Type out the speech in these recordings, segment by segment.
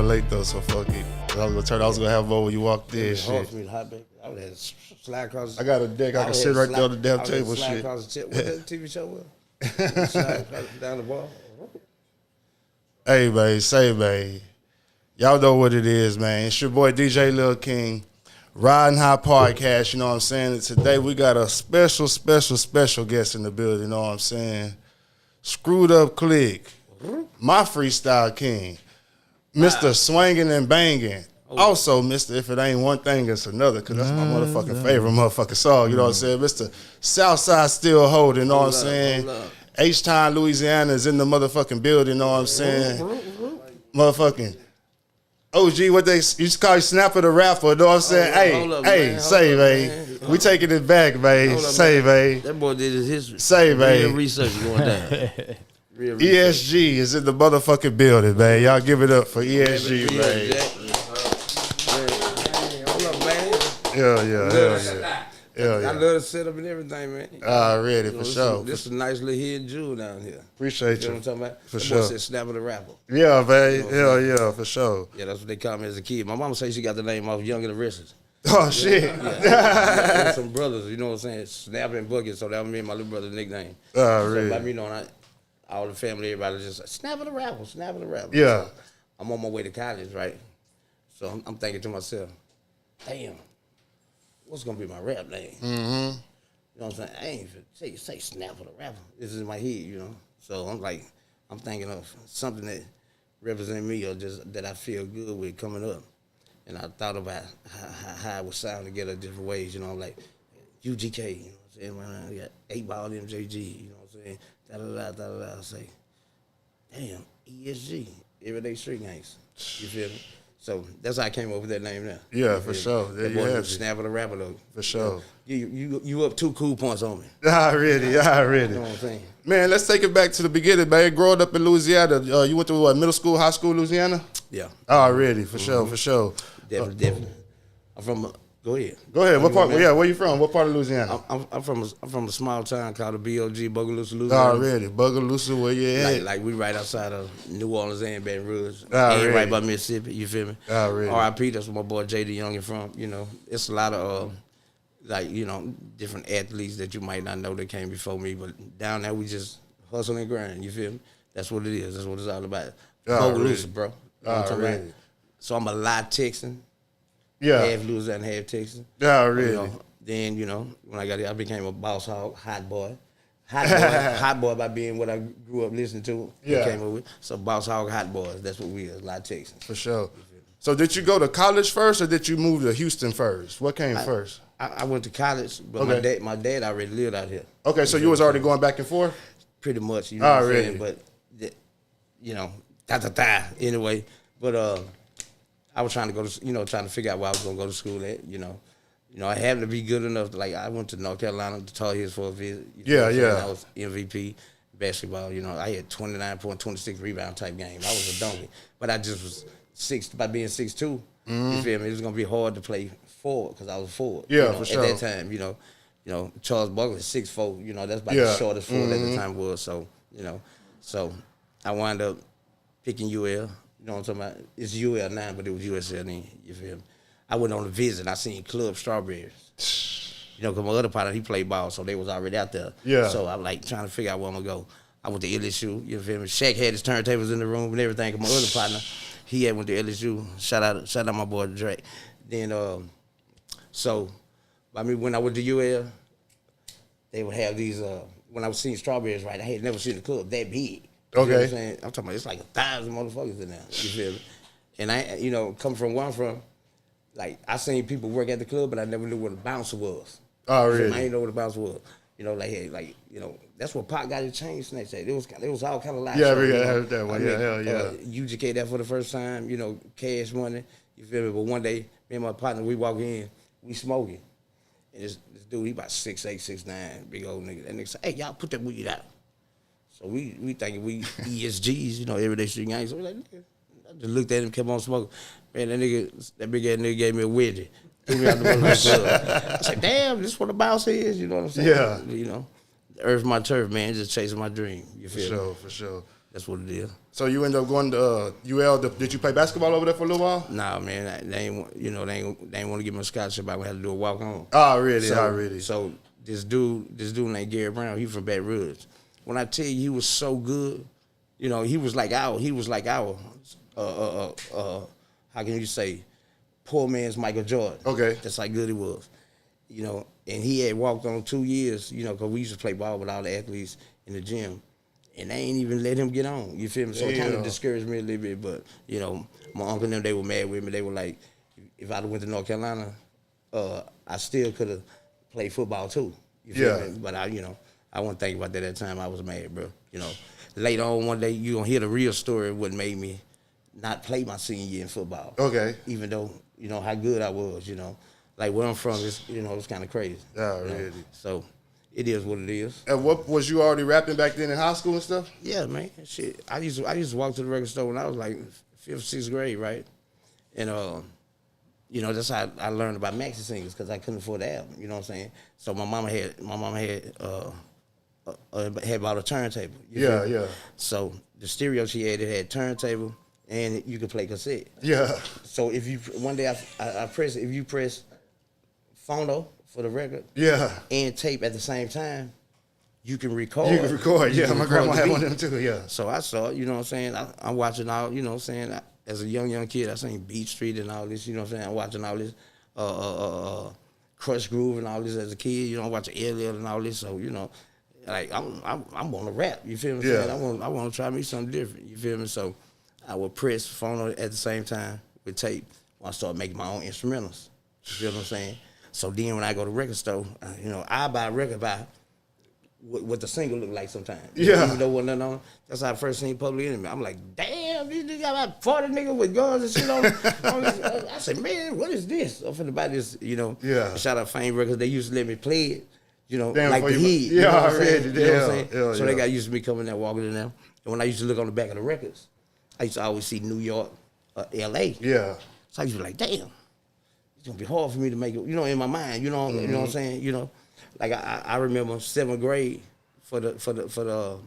late though, so fuck it. I was gonna have more when you walked in. Shit. Hard for me to hot back. I would have slide across. I got a deck. I can sit right there on the damn table. Slide Shit. across the what that TV show was? Slide down the bar. Hey, man, say, man. Y'all know what it is, man. It's your boy DJ Lil King, Ridin High Podcast. You know what I'm saying? And today we got a special guest in the building. You know what I'm saying? Screwed Up Click, my freestyle king, Mr. Swangin' and Bangin'. Also, Mr. If It Ain't One Thing, It's Another, because that's my motherfucking favorite motherfucking song. You know what I'm saying? Mr. Southside Still Holdin', you know what I'm saying? H-Town, Louisiana is in the motherfucking building, you know what I'm saying? Motherfucking OG, what they used to call you Snapper the Rapper, you know what I'm saying? Hey, say, man. We taking it back, man. Say, man. That boy did his history. Say, man. Real research going down. E.S.G is in the motherfucking building, man. Y'all give it up for E.S.G, man. Hold up, man. Hell yeah. I love the setup and everything, man. Already, for sure. This is a nice little hidden jewel down here. Appreciate you. Know what I'm talking about? For that sure. Boy said Snapper the Rapper. Yeah, man. Hell yeah, for sure. Yeah, that's what they call me as a kid. My mama say she got the name off Young and the Restless. Oh, shit. Yeah. Some brothers, you know what I'm saying? Snapper and Bucket, so that was me and my little brother's nickname. Oh, really? So by me knowing all the family, everybody just Snapper the Rapper, Snapper the Rapper. Yeah. So I'm on my way to college, right? So I'm thinking to myself, damn, what's gonna be my rap name? Mm-hmm. You know what I'm saying? I ain't even say Snapper the Rapper. This is in my head, you know? So I'm thinking of something that represents me or just that I feel good with coming up. And I thought about how it would sound together different ways, you know, like UGK, you know what I'm saying? Man, I got 8 Ball MJG, you know what I'm saying? Da-da-da. I say, damn, E.S.G, Everyday Street Gangs. You feel me? So that's how I came up with that name now. Yeah, for sure. That boy was Snapper the Rapper, though. For sure. You up 2 cool points on me. Already. You know what I'm saying? Man, let's take it back to the beginning, man. Growing up in Louisiana, you went to what, middle school, high school, Louisiana? Yeah. Already, for sure. Definitely. I'm from. Go ahead. What part? Yeah, where you from? What part of Louisiana? I'm from a small town called the B.O.G. Bogalusa, Louisiana. Already, Bogalusa, where you at? Like we right outside of New Orleans and Baton Rouge. Already. And right by Mississippi. You feel me? Already. R.I.P. That's where my boy J.D. Young is from. You know, it's a lot of different athletes that you might not know that came before me, but down there we just hustle and grind. You feel me? That's what it is. That's what it's all about. Bogalusa, bro. You know what I'm talking about? So I'm a lot Texan. Yeah. Half Louisiana, half Texas. Yeah, really. Then, when I got here, I became a boss hog, hot boy. Hot boy by being what I grew up listening to. Yeah. Came up with. So boss hog, hot boys. That's what we is, a lot of Texans. For sure. So did you go to college first or did you move to Houston first? What came first? I went to college, but my dad already lived out here. Okay, so you was already going back and forth? Pretty much, you know what I'm saying? But, anyway. But, I was trying to go to, trying to figure out where I was going to go to school at, I happened to be good enough. I went to North Carolina to Tar Heels for a visit. Yeah. I was MVP basketball. I had 29.26 rebound type game. I was a donkey. But I just was by being 6'2", you feel me? It was going to be hard to play forward because I was forward. Yeah, for sure. At that time, Charles Barkley 6'4", that's about the shortest forward at the time was. So, so I wound up picking UL. You know what I'm talking about? It's UL now, but it was USL then. You feel me? I went on a visit. I seen Club Strawberries. Because my other partner, he played ball, so they was already out there. Yeah. So I'm trying to figure out where I'm going to go. I went to LSU. You feel me? Shaq had his turntables in the room and everything. My other partner, he had went to LSU. Shout out my boy Drake. Then, so by me, when I went to UL, they would have these, when I was seeing Strawberries, right, I had never seen a club that big. You know what I'm saying? I'm talking about it's like 1,000 motherfuckers in there. You feel me? And I, coming from where I'm from, I seen people work at the club, but I never knew what a bouncer was. Oh, really? I didn't know what a bouncer was. That's what Pop got his chain snatched at. It was all kind of like. Yeah, we heard that one. Hell yeah. UGK that for the first time, cash money. You feel me? But one day, me and my partner, we walk in, we smoking. And this dude, he about 6'8", 6'9", big old nigga. That nigga said, hey, y'all put that weed out. So we thinking we E.S.Gs, everyday street gangs. So we like, nigga. I just looked at him, kept on smoking. Man, that big ass nigga gave me a wedgie. Threw me out the club. I said, damn, this what the bounce is, you know what I'm saying? Yeah. The earth my turf, man, just chasing my dream. You feel me? For sure. That's what it is. So you end up going to UL. Did you play basketball over there for a little while? Nah, man, they ain't want to give me a scholarship. I would have to do a walk on. Oh, really? So this dude named Gary Brown, he from Baton Rouge. When I tell you he was so good, you know, he was like our how can you say, poor man's Michael Jordan. Okay. That's how good he was. You know, and he had walked on 2 years, you know, because we used to play ball with all the athletes in the gym. And they ain't even let him get on. You feel me? So it kind of discouraged me a little bit. But, you know, my uncle and them, they were mad with me. They were like, if I'd went to North Carolina, I still could have played football too. You feel me? But I wasn't thinking about that at the time. I was mad, bro. You know, later on one day, you going to hear the real story of what made me not play my senior year in football. Okay. Even though, you know, how good I was, you know. Like where I'm from, it's kind of crazy. Oh, really? Know? So it is what it is. And what was you already rapping back then in high school and stuff? Yeah, man. Shit, I used to walk to the record store when I was like 5th, 6th grade, right? And you know, that's how I learned about maxi singles because I couldn't afford the album. You know what I'm saying? So my mama had bought a turntable. Yeah. So the stereo she had, it had turntable and you could play cassette. Yeah. So if you one day I press, if you press phono for the record, and tape at the same time, you can record. You can record, yeah. My grandma had one of them too, yeah. So I saw it, you know what I'm saying? I'm watching all, you know what I'm saying? As a young kid, I seen Beat Street and all this, you know what I'm saying? I'm watching all this Crush Groove and all this as a kid, you know, I'm watching LL and all this, so, you know, like, I'm on to rap, you feel me? Yeah. I want to try me something different, you feel me? So I would press phono at the same time with tape when I started making my own instrumentals, you feel what I'm saying? So then when I go to record store, you know, I buy a record by what the single look like sometimes. Yeah. Even though wasn't nothing on. That's how I first seen Public Enemy. I'm like, damn, these niggas got about 40 niggas with guns and shit on this. I said, man, what is this? I'm finna buy this, you know. Yeah. Shout out Fame Records. They used to let me play it, you know, Damn, like the heat. Yeah, I read it. You know what I'm saying? Yeah, so they got used to me coming there, walking in there. And when I used to look on the back of the records, I used to always see New York, L.A. Yeah. So I used to be like, damn. It's gonna be hard for me to make it, you know, in my mind, you know, you know what I'm saying, you know, like I remember 7th grade for the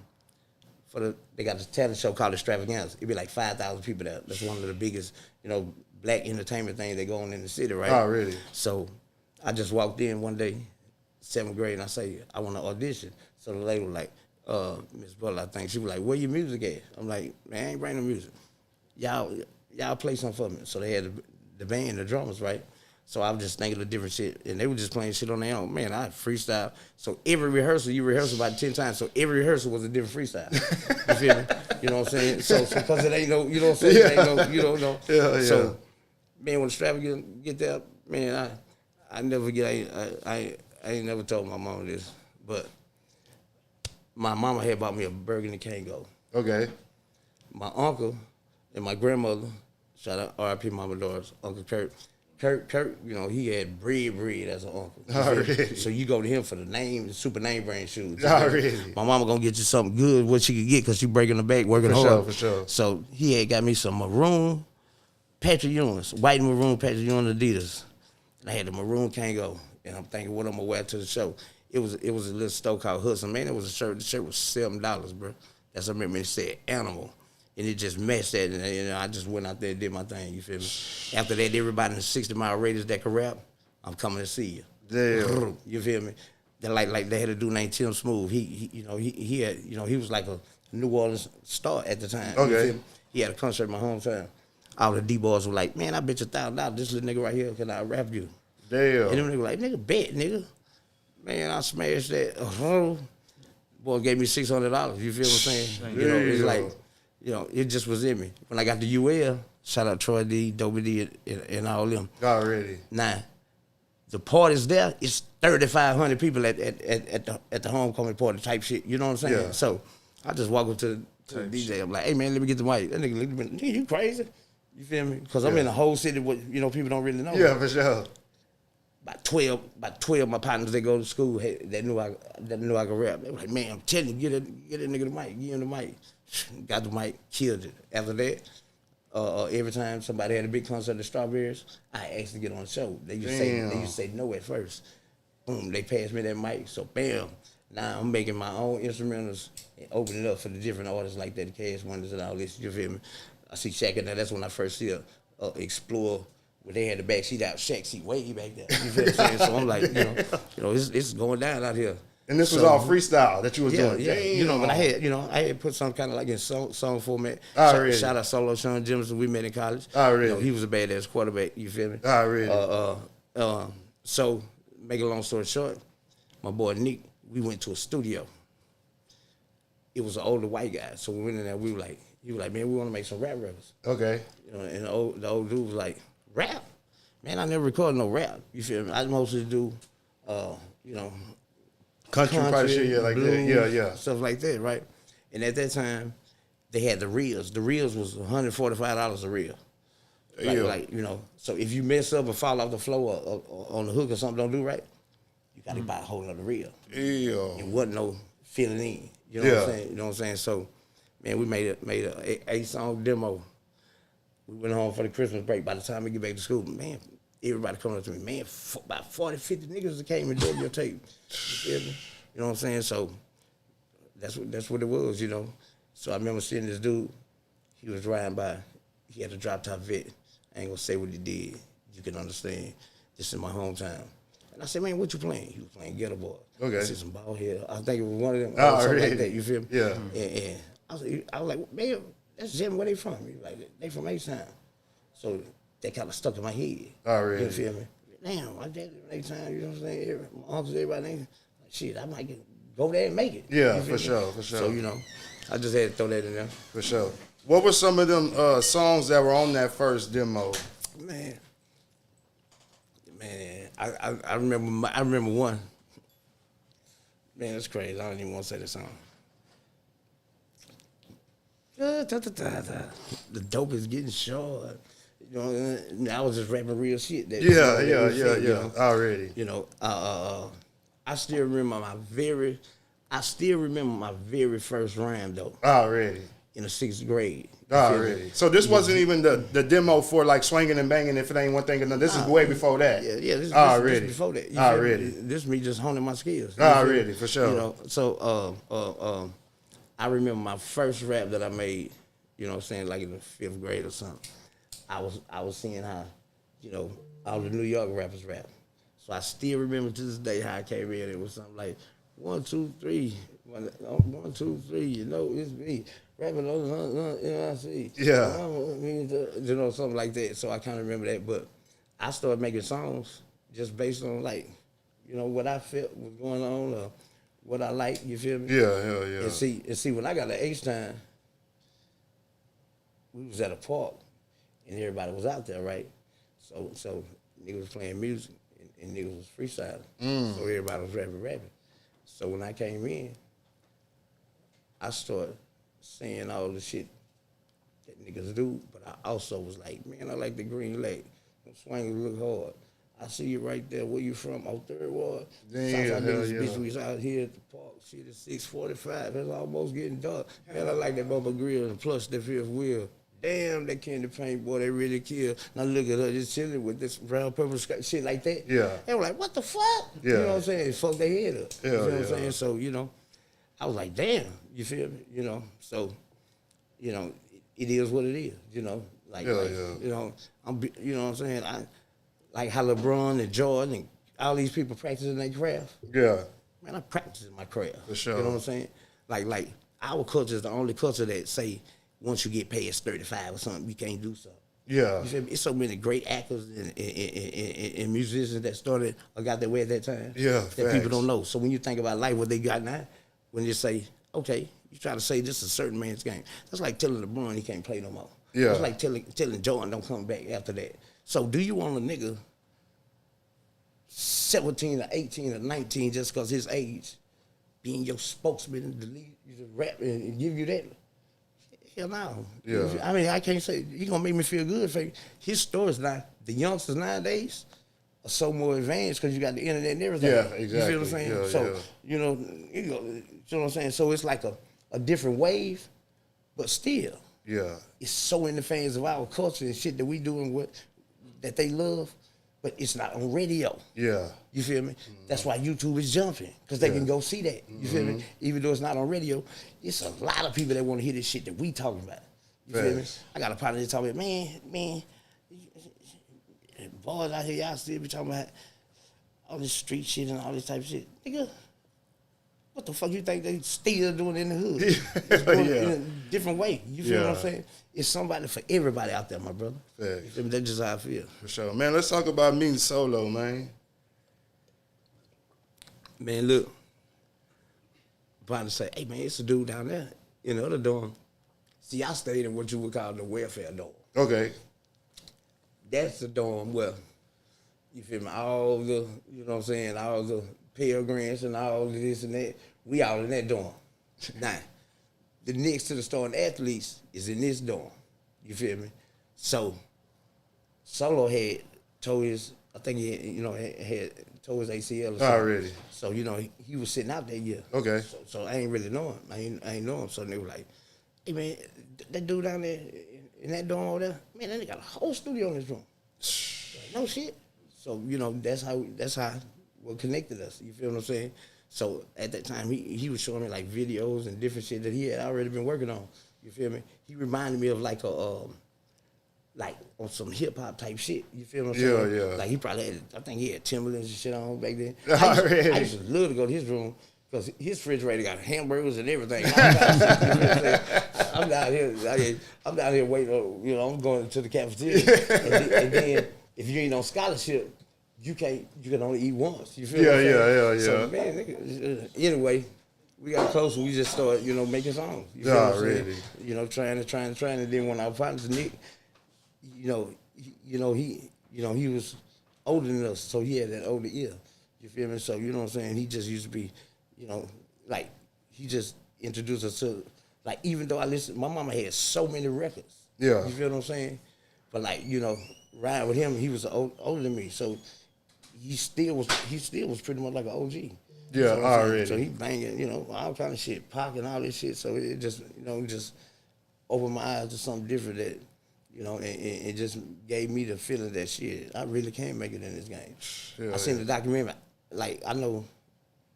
they got this talent show called Extravaganza. It'd be like 5,000 people there. That's one of the biggest, you know, black entertainment things that go on in the city, right? Oh, really? So I just walked in one day, 7th grade, and I say I want to audition. So the lady was like, Miss Butler, I think she was like, where your music at? I'm like, man, I ain't bringing no music. Y'all play something for me. So they had the band, the drummers, right? So I was just thinking of different shit, and they were just playing shit on their own. Man, I freestyle. So every rehearsal, you rehearse about 10 times. So every rehearsal was a different freestyle. You feel me? You know what I'm saying? So because it ain't no, you know what I'm saying? It ain't no, you don't know. Yeah. So, man, when Extravagant get there, man, I never get, I ain't never told my mama this, but my mama had bought me a Burgundy Kango. Okay. My uncle and my grandmother, shout out R.I.P. Mama Doris, Uncle Kurt, you know, he had bread as an uncle. Already. So you go to him for the name, the super name brand shoes. Already. My mama gonna get you something good, what she could get, because she breaking the back, working hard. For sure. So he had got me some maroon Patrick Ewing's, white and maroon Patrick Ewing Adidas. And I had the maroon Kango, and I'm thinking what I'm gonna wear to the show. It was a little store called Hudson. Man, it was a shirt. The shirt was $7, bro. That's what I remember. It said Animal. And it just matched that, and you know, I just went out there and did my thing, you feel me? After that, everybody in the 60-mile radius that could rap, I'm coming to see you. Damn. You feel me? They like they had a dude named Tim Smooth. He had, you know, he was like a New Orleans star at the time. Okay. You feel me? He had a concert in my hometown. All the D-boys were like, man, I bet you $1,000 this little nigga right here can I rap you. Damn. And them niggas like, nigga, bet, nigga. Man, I smashed that. Boy gave me $600. You feel what I'm saying? You know, it's like, you know, it just was in me. When I got to UL, shout out Troy D, Dobie D, and all them. Already. Now, the parties there, it's 3,500 people at the homecoming party type shit. You know what I'm saying? Yeah. So I just walk up to the DJ. I'm like, hey man, let me get the mic. That nigga looked at me, nigga, you crazy? You feel me? Because I'm in a whole city where, you know, people don't really know. Yeah, for sure. About 12 of my partners that go to school that knew I could rap. They were like, man, I'm telling you, get that nigga the mic, give him the mic. Got the mic, killed it. After that, every time somebody had a big concert at Strawberries, I asked to get on the show. They used to say no at first. Boom, they passed me that mic, so bam. Now I'm making my own instrumentals and opening up for the different artists like that, the Cash Wonders and all this. You feel me? I see Shaq in there. That's when I first see Explore, where they had the back seat out. Shaq seat way back there. You feel what I'm saying? So I'm like, it's going down out here. And this was all freestyle that you was doing. Yeah. Damn. But I had put some kind of like in song format. Already. Shout out Solo Sean Jemison. We met in college. Already. He was a badass quarterback. You feel me? Already. So make a long story short, my boy Nick, we went to a studio. It was an older white guy, so we went in there. He was like, man, we want to make some rap records. Okay. And the old dude was like, rap? Man, I never recorded no rap. You feel me? I mostly do, Country probably shit, yeah, like blues, that. Yeah. stuff like that, right? And at that time, they had the reels. The reels was $145 a reel. So if you mess up and fall off the floor or on the hook or something don't do right, you got to buy a whole other reel. Yeah. It wasn't no filling in. You know what I'm saying? You know what I'm saying? So, man, we made a 8-song demo. We went home for the Christmas break. By the time we get back to school, man, everybody coming up to me, man, about 40, 50 niggas that came and did your tape. You feel me? You know what I'm saying? So that's what it was, you know. So I remember seeing this dude. He was riding by. He had a drop top vet. I ain't gonna say what he did. You can understand. This is my hometown. And I said, man, what you playing? He was playing Ghetto Boy. Okay. I see some ball head. I think it was one of them. Oh, something really? like that. You feel me? Yeah. And I was like, man, that's Jim. Where they from? He was like, they from H-Town. So that kind of stuck in my head. Oh, really? You feel me? Damn, my dad from H-Town. You know what I'm saying? My uncles, everybody. Like, shit, I might go there and make it. Yeah, for sure. So, I just had to throw that in there. For sure. What were some of them songs that were on that first demo? Man, I remember one. Man, that's crazy. I don't even want to say the song. The dope is getting short. You know, I was just rapping real shit. Yeah. Already. You know, I still remember my very first rhyme though. Already. In the 6th grade. Already. So this wasn't even the demo for like swinging and banging if it ain't one thing. No, this is way before that. Yeah. This before that. Already. This me just honing my skills. Already, for sure. You know, so I remember my first rap that I made. You know what I'm saying, like in the 5th grade or something. I was seeing how, all the New York rappers rap. So I still remember to this day how I came in. It was something like 1, 2, 3, 1, 2, 3. You know, it's me rapping on NIC. Yeah. You know, something like that. So I kind of remember that. But I started making songs just based on like, what I felt was going on or what I like. You feel me? Yeah. And see, when I got to H-Town, we was at a park, and everybody was out there, right? So niggas was playing music, and niggas was freestyling. So everybody was rapping. So when I came in, I started saying all the shit that niggas do, but I also was like, man, I like the green light. Them swingers look hard. I see you right there. Where you from? Oh, 3rd Ward. Southside bitch, we was out here at the park. Shit, it's 6:45. It's almost getting dark. Man, I like that Bubba Grill and plus the 5th wheel. Damn, that candy paint, boy, they really kill. Now look at her just chilling with this brown purple shit like that. Yeah. They were like, what the fuck? Yeah. You know what I'm saying? Fuck their head up. Yeah, you know what I'm saying? So, I was like, damn, you feel me? So, it is what it is, Like, you know what I'm saying? I like how LeBron and Jordan and all these people practicing their craft. Yeah. Man, I practice my craft. For sure. You know what I'm saying? Like our culture is the only culture that say once you get past 35 or something, you can't do something. Yeah. You feel me? It's so many great actors and musicians that started or got their way at that time. Yeah, that people don't know. So when you think about life, what they got now, when you say, okay, you try to say this is a certain man's game. That's like telling LeBron he can't play no more. Yeah. That's like telling Jordan don't come back after that. So do you want a nigga 17 or 18 or 19 just because his age being your spokesman and the lead, you just rap and give you that? Hell no. Yeah. I mean, I can't say, he gonna make me feel good. His stories now, the youngsters nowadays are so more advanced because you got the internet and everything. Yeah, exactly. You feel what I'm saying? Yeah, so, you know what I'm saying? So it's like a different wave, but still, yeah, it's so in the fans of our culture and shit that we do and what that they love. but it's not on radio. Yeah. You feel me? That's why YouTube is jumping, because they can go see that. You feel me? Even though it's not on radio, it's a lot of people that want to hear this shit that we talking about. You feel me? I got a partner that talking about, man, boys out here, y'all still be talking about all this street shit and all this type of shit. Nigga, what the fuck you think they still doing in the hood? It's doing it in a different way. You feel what I'm saying? It's somebody for everybody out there, my brother. That's just how I feel. For sure. Man, let's talk about meeting Solo, man. Man, look. About to say, hey, man, it's a dude down there in the other dorm. See, I stayed in what you would call the welfare dorm. Okay. That's the dorm where, you feel me, all the, you know what I'm saying, all the Pell Grants and all of this and that, we all in that dorm. Now, the next to the starting athletes is in this dorm. You feel me? So, Solo had told his, I think he had, you know, had told his ACL or something. Already. So, you know, he was sitting out that year. Okay. So I ain't really know him. I ain't know him. So they were like, hey, man, that dude down there in that dorm over there, man, that nigga got a whole studio in his room. Like, no shit. So, you know, that's how what connected us. You feel what I'm saying? So at that time, he was showing me like videos and different shit that he had already been working on. You feel me? He reminded me of like like on some hip hop type shit. You feel what I'm saying? Yeah. Like he probably had, I think he had Timberlands and shit on back then. Already. I used to love to go to his room because his refrigerator got hamburgers and everything. I'm down here waiting on, you know, I'm going to the cafeteria. and then if you ain't on scholarship, you can only eat once. You feel what I'm saying? Yeah. So, man, nigga, anyway, we got closer. We just started, you know, making songs. You feel what I'm saying? You know, trying. And then when our partners, Nick, he was older than us, so he had that older ear. You feel me? So, you know what I'm saying? He just used to be, you know, like, he just introduced us to, like, even though I listened, my mama had so many records. Yeah. You feel what I'm saying? But, like, you know, riding with him, he was older than me, so he still was pretty much like an OG. Yeah, already. So he banging, you know, all kind of shit, Pac and all this shit. So it just, you know, just opened my eyes to something different that, you know, and it just gave me the feeling that shit, I really can make it in this game. I seen the documentary, like, I know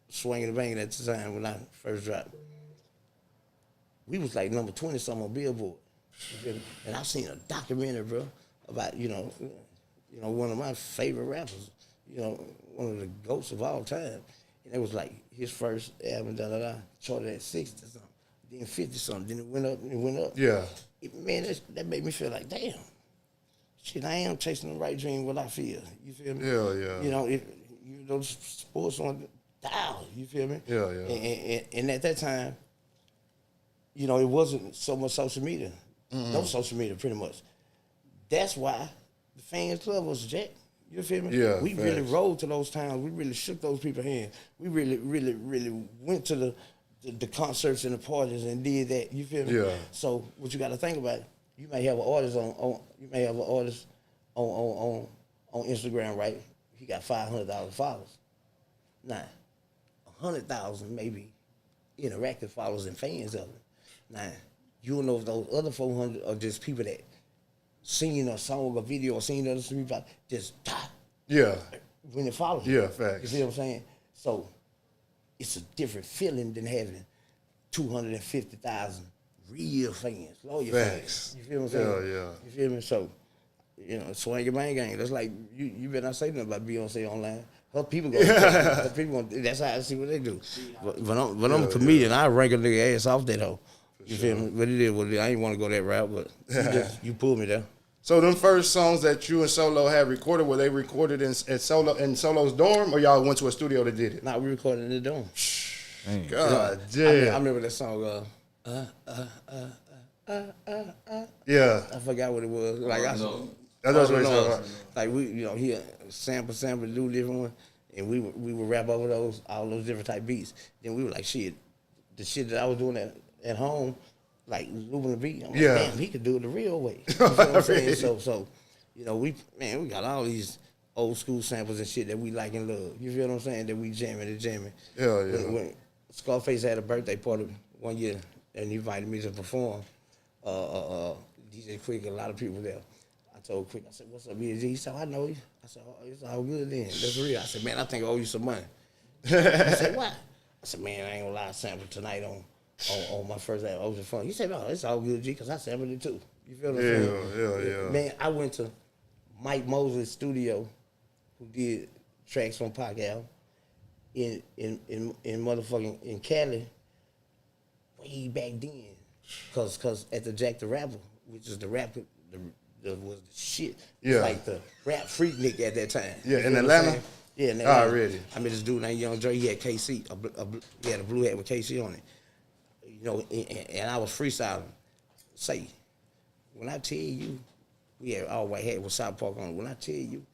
Swinging and Banging at the time when I first dropped. We was like number 20-something on Billboard. And I seen a documentary, bro, about, you know, one of my favorite rappers, you know, one of the GOATs of all time. And it was like his first album, charted at 60 something, then 50 something, then it went up. Yeah. Man, that made me feel like, damn, shit, I am chasing the right dream, what I feel. You feel me? Yeah. You know, if you know, sports on dial, you feel me? Yeah. And at that time, you know, it wasn't so much social media. No social media, pretty much. That's why the fans love us, Jack. You feel me? Yeah. We really rode to those towns. We really shook those people's hands. We really went to the concerts and the parties and did that. You feel me? Yeah. So what you got to think about? You may have an artist on Instagram, right? He got 500,000 followers. Now, 100,000 maybe interactive followers and fans of it. Now, you don't know if those other 400 are just people that seen a song or video or seen other people just when they follow you. Yeah, facts. You see what I'm saying? So it's a different feeling than having 250,000 real fans, loyal fans. You feel what I'm saying? Yeah. You feel me? So, you know, swing bang gang. That's like you better not say nothing about Beyonce online. Her people go. That's how I see what they do. But I'm a comedian. I rank a nigga ass off that hoe. You feel me? But it is what it is. I ain't want to go that route, but you pulled me there. So them first songs that you and Solo had recorded, were they recorded in Solo's dorm, or y'all went to a studio that did it? Nah, we recorded in the dorm. God damn. I remember that song. Yeah. I forgot what it was. Like That's what it's about. Like we, you know, he sample, do different one, and we would rap over all those different type beats. Then we were like, shit, the shit that I was doing at home, like looping the beat. I'm like, damn, he could do it the real way. You know what I'm saying? So, you know, we got all these old school samples and shit that we like and love. You feel what I'm saying? That we jamming. Yeah. When Scarface had a birthday party one year and he invited me to perform, DJ Quick, a lot of people there. I told Quick, I said, what's up, E.S.G? He said, I know you. I said, oh, it's all good then. That's real. I said, man, I think I owe you some money. He said, what? I said, man, I ain't gonna lie, I sampled tonight on my first album, Ocean Funk. He said, no, it's all good, G, because I sampled it too. You feel what I'm saying? Yeah. Man, I went to Mike Mosley's studio, who did tracks on Pac album, in motherfucking in Cali, way back then. Cause at the Jack the Rapper, which is the rapper, was the shit. Yeah. Like the rap freak nigga at that time. Yeah, in Atlanta? Yeah, in Atlanta. Already. I met this dude named Young Dre. He had KC. He had a blue hat with KC on it. You know, and I was freestyling. Say, when I tell you, we had all white hat with South Park on it. When I tell you,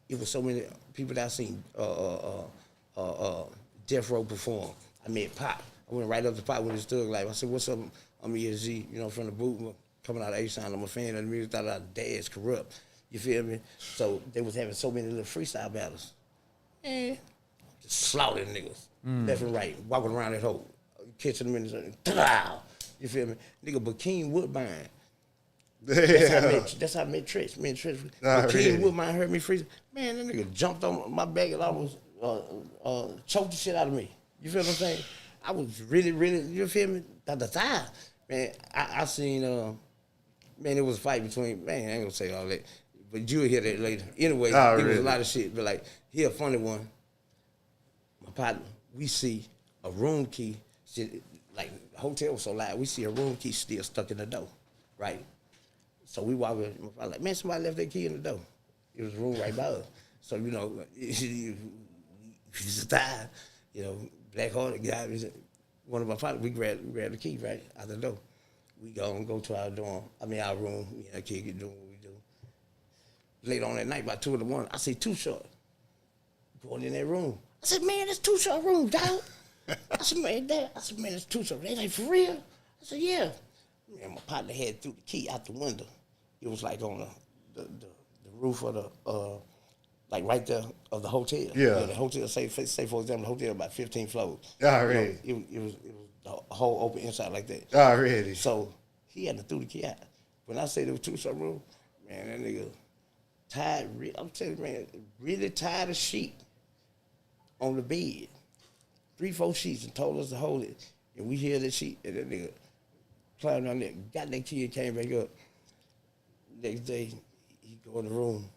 it was so many people that I seen Death Row perform. I met Pop. I went right up to Pop with his thug life. I said, what's up? I'm E.S.G, you know, from the boot, coming out of A-Sound. I'm a fan of the music, thought our dad's corrupt. You feel me? So they was having so many little freestyle battles. And just slaughtering niggas, left and right, walking around that hole, catching them in the you feel me? Nigga, Bakeem Woodbine. That's how I met Trish. Me and Trish. Bakeem Woodbine heard me freestyle. Man, that nigga jumped on my back and almost choked the shit out of me. You feel what I'm saying? I was really, you feel me? Man, I seen, man, it was a fight between, man, I ain't gonna say all that, but you'll hear that later. Anyway, it was a lot of shit, but like, here a funny one. My partner, we see a room key, shit, like, the hotel was so loud, we see a room key still stuck in the door, right? So we walk in, my partner like, man, somebody left their key in the door. It was a room right by us. So, you know, you know, black-hearted guy, one of my partners, we grabbed the key, right, out the door. We go to our dorm, our room, me and that kid get doing what we do. Later on that night, about 2 in the morning, I see Too Short going in that room. I said, man, that's Too Short room, dog. I said, man, that's Too Short. They like, for real? I said, yeah. Man, my partner had threw the key out the window. It was like on the roof of the, like right there of the hotel. Yeah. You know, the hotel, say for example, the hotel about 15 floors. Already. You know, it was the whole open inside like that. Already. So he had to throw the key out. When I say there was 2 short room, man, that nigga tired. I'm telling you, man, really tired of sheet on the bed. 3-4 sheets and told us to hold it. And we hear that sheet, and that nigga climbed on there, got that key and came back up. Next day, he go in the room.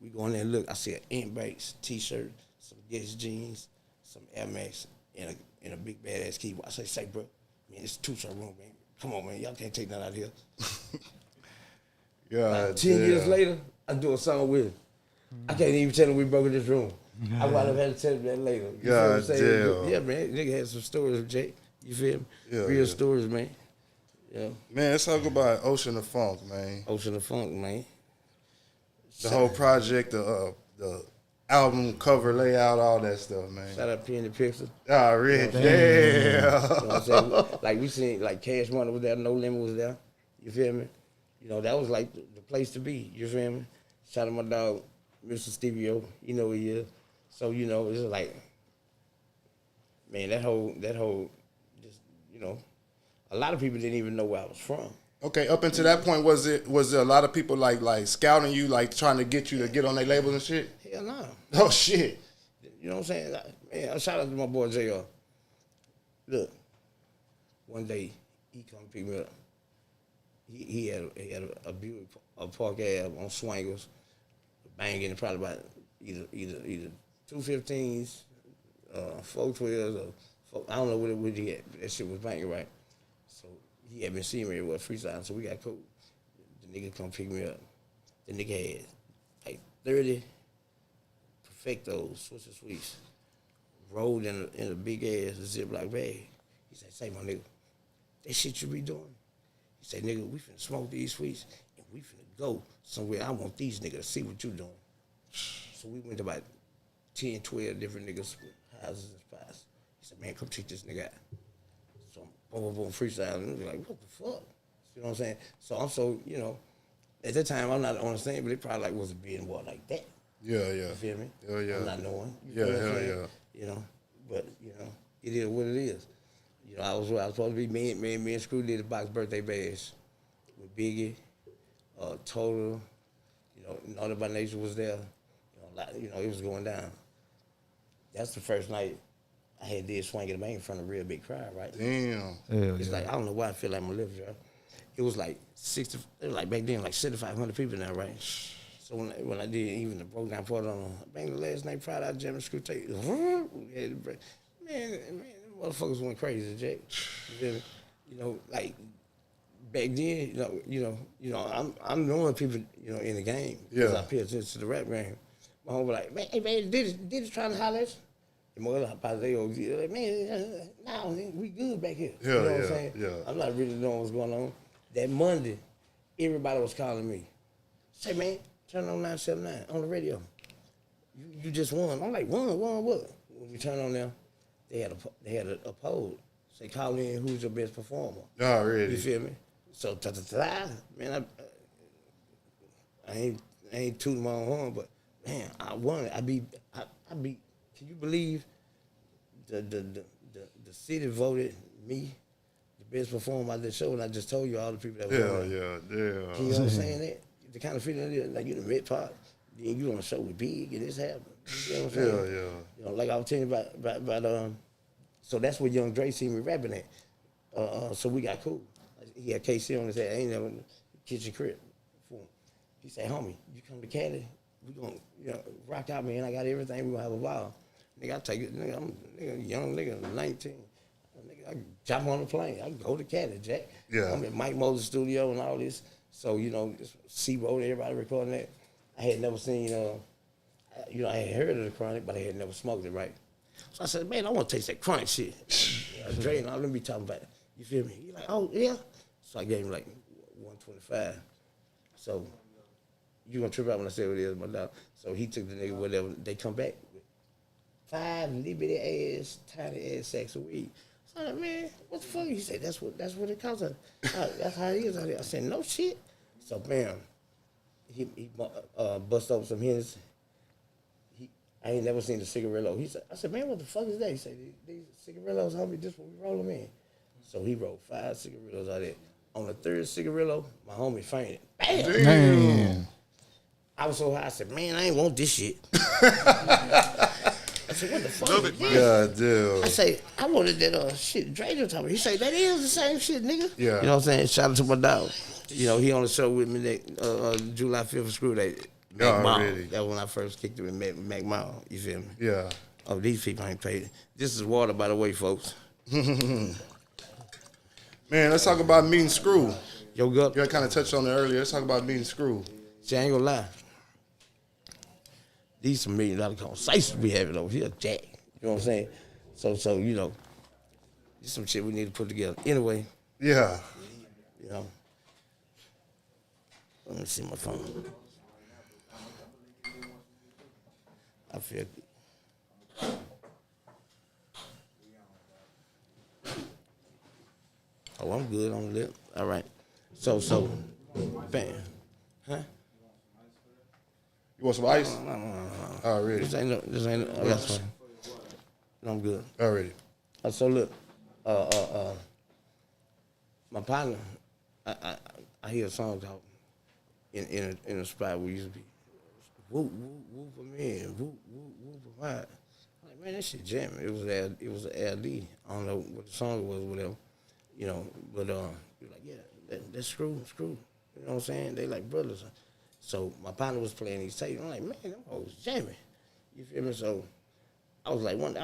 We go in there and look. I see an Ant Banks t-shirt, some Guess jeans, some Air Max, and a big badass key. I say, bro, man, it's a 2-short room, man. Come on, man, y'all can't take that out of here. God 10 years later, I do a song with him. I can't even tell him we broke in this room. I would have had to tell him that later. You feel what I'm saying? Yeah, man, nigga had some stories, Jake. You feel me? Yeah, real stories, man. Yeah. Man, let's talk about Ocean of Funk, man. Ocean of Funk, man. The whole project, the album cover layout, all that stuff, man. Shout out Penny Pixel. Already, You know what I'm saying? Like we seen, like Cash Money was there, No Limit was there. You feel me? You know, that was like the place to be. You feel me? Shout out my dog, Mr. Stevie O. You know who he is. So, you know, it's like, man, that whole, just, you know, a lot of people didn't even know where I was from. Okay, up until that point, was there a lot of people like scouting you, like trying to get you to get on their labels and shit? Hell no. Oh shit. You know what I'm saying? Man, shout out to my boy JR. Look, one day he come pick me up. He had a Buick, a Park Ave on Swangles, banging probably about either 215s, 412s, or I don't know what he had, but that shit was banging, right? So he had been seeing me with freestyle, so we got cool. The nigga come pick me up. The nigga had like 30 Perfectos, Swisher Sweets, rolled in a big ass Ziploc bag. He said, say my nigga, that shit you be doing? He said, nigga, we finna smoke these sweets and we finna go somewhere. I want these niggas to see what you doing. So we went to about 10, 12 different niggas' houses and spots. He said, man, come check this nigga out. So I'm boom, freestyle. And they're like, what the fuck? You know what I'm saying? So I'm so, you know, at that time, I'm not on the same, but it probably like wasn't being more like that. Yeah. You feel me? Yeah. I'm not knowing. Yeah. You know, but, you know, it is what it is. You know, I was supposed to be, me and Screw did a box birthday bash with Biggie, Total, Naughty by Nature was there. It was going down. That's the first night I did Swing in the Bank in front of a real big crowd, right? Damn. It's like, I don't know why I feel like my liver drop. It was like back then, like 7,500 people now, right? So when I did even the broke down part on the last night, Friday, I jammed the screw tape. Man, them motherfuckers went crazy, Jack. You feel me? Like back then, I'm knowing people, in the game. Because I pay attention to the rap game. My homie was like, man, hey man, did it trying to holler at you? The mother like, man, nah, we good back here. Yeah, you know what I'm saying? Yeah. I'm not really knowing what's going on. That Monday, everybody was calling me. Say, man, turn on 979 on the radio. You just won. I'm like, won what? When we turn on there, they had a poll. Say, call in who's your best performer. Already. You feel me? So, man, I ain't tooting my own horn, but man, I won. I beat. Can you believe the city voted me the best performer at the show, and I just told you all the people that were on there. Yeah. You know what I'm saying? That the kind of feeling is like you the mid part, then you on a show with Big, and this happened. You know what I'm saying? Yeah. Like I was telling you about so that's where Young Dre see me rapping at. So we got cool. He had KC on his head. I ain't never kitchen crib for him. He said, homie, you come to Cali, we gonna rock out, man. I got everything. We gonna have a ball. Nigga, I take it. Nigga, I'm a young nigga, 19. Nigga, I can jump on the plane. I can go to Cali, Jack. Yeah. I'm in Mike Moses' studio and all this. So, C-Road, everybody recording that. I had never seen, I had heard of the Chronic, but I had never smoked it, right? So I said, man, I want to taste that Chronic shit. Dre and all them be talking about it. You feel me? He like, oh, yeah. So I gave him like 125. So you gonna trip out when I say what it is, my dog. So he took the nigga, whatever. They come back with 5 little ass, tiny ass sacks of weed. So I said, man, what the fuck? He said, that's what it costs. That's how it is out here. I said, no shit. So bam, he bust open some Hennessy. I ain't never seen a cigarillo. I said, man, what the fuck is that? He said, these cigarillos, homie, just when we roll them in. So he rolled 5 cigarillos out there. On the 3rd cigarillo, my homie fainted. Bam! Damn. I was so high, I said, man, I ain't want this shit. I said, what the fuck is this? God damn. I say, I wanted that shit Dre was talking about. He said, that is the same shit, nigga. Yeah. You know what I'm saying? Shout out to my dog. He on the show with me that July 5th Screw Day. Already. That was when I first kicked it with Mac Mile. You feel me? Yeah. Oh, these people ain't paid. This is water, by the way, folks. Man, let's talk about meeting Screw. Yo, gut. You kind of touched on it earlier. Let's talk about meeting Screw. See, I ain't gonna lie. These some $1 million conversations we having over here, Jack. You know what I'm saying? So this some shit we need to put together. Anyway. Yeah. Let me see my phone. I feel. Oh, I'm good on the lip. All right. So, bam. Huh? You want some ice? No. Already. This ain't I got some. No, I'm good. Already. So look, my partner, I hear a song called in a spot where we used to be, whoop whoop for me, whoop for mine. I'm like, man, that shit jamming. It was an LD. I don't know what the song was, whatever. But you're like, yeah, that's Screw. You know what I'm saying? They like brothers. So my partner was playing these tapes. I'm like, man, them hoes jamming. You feel me? So I was like, man,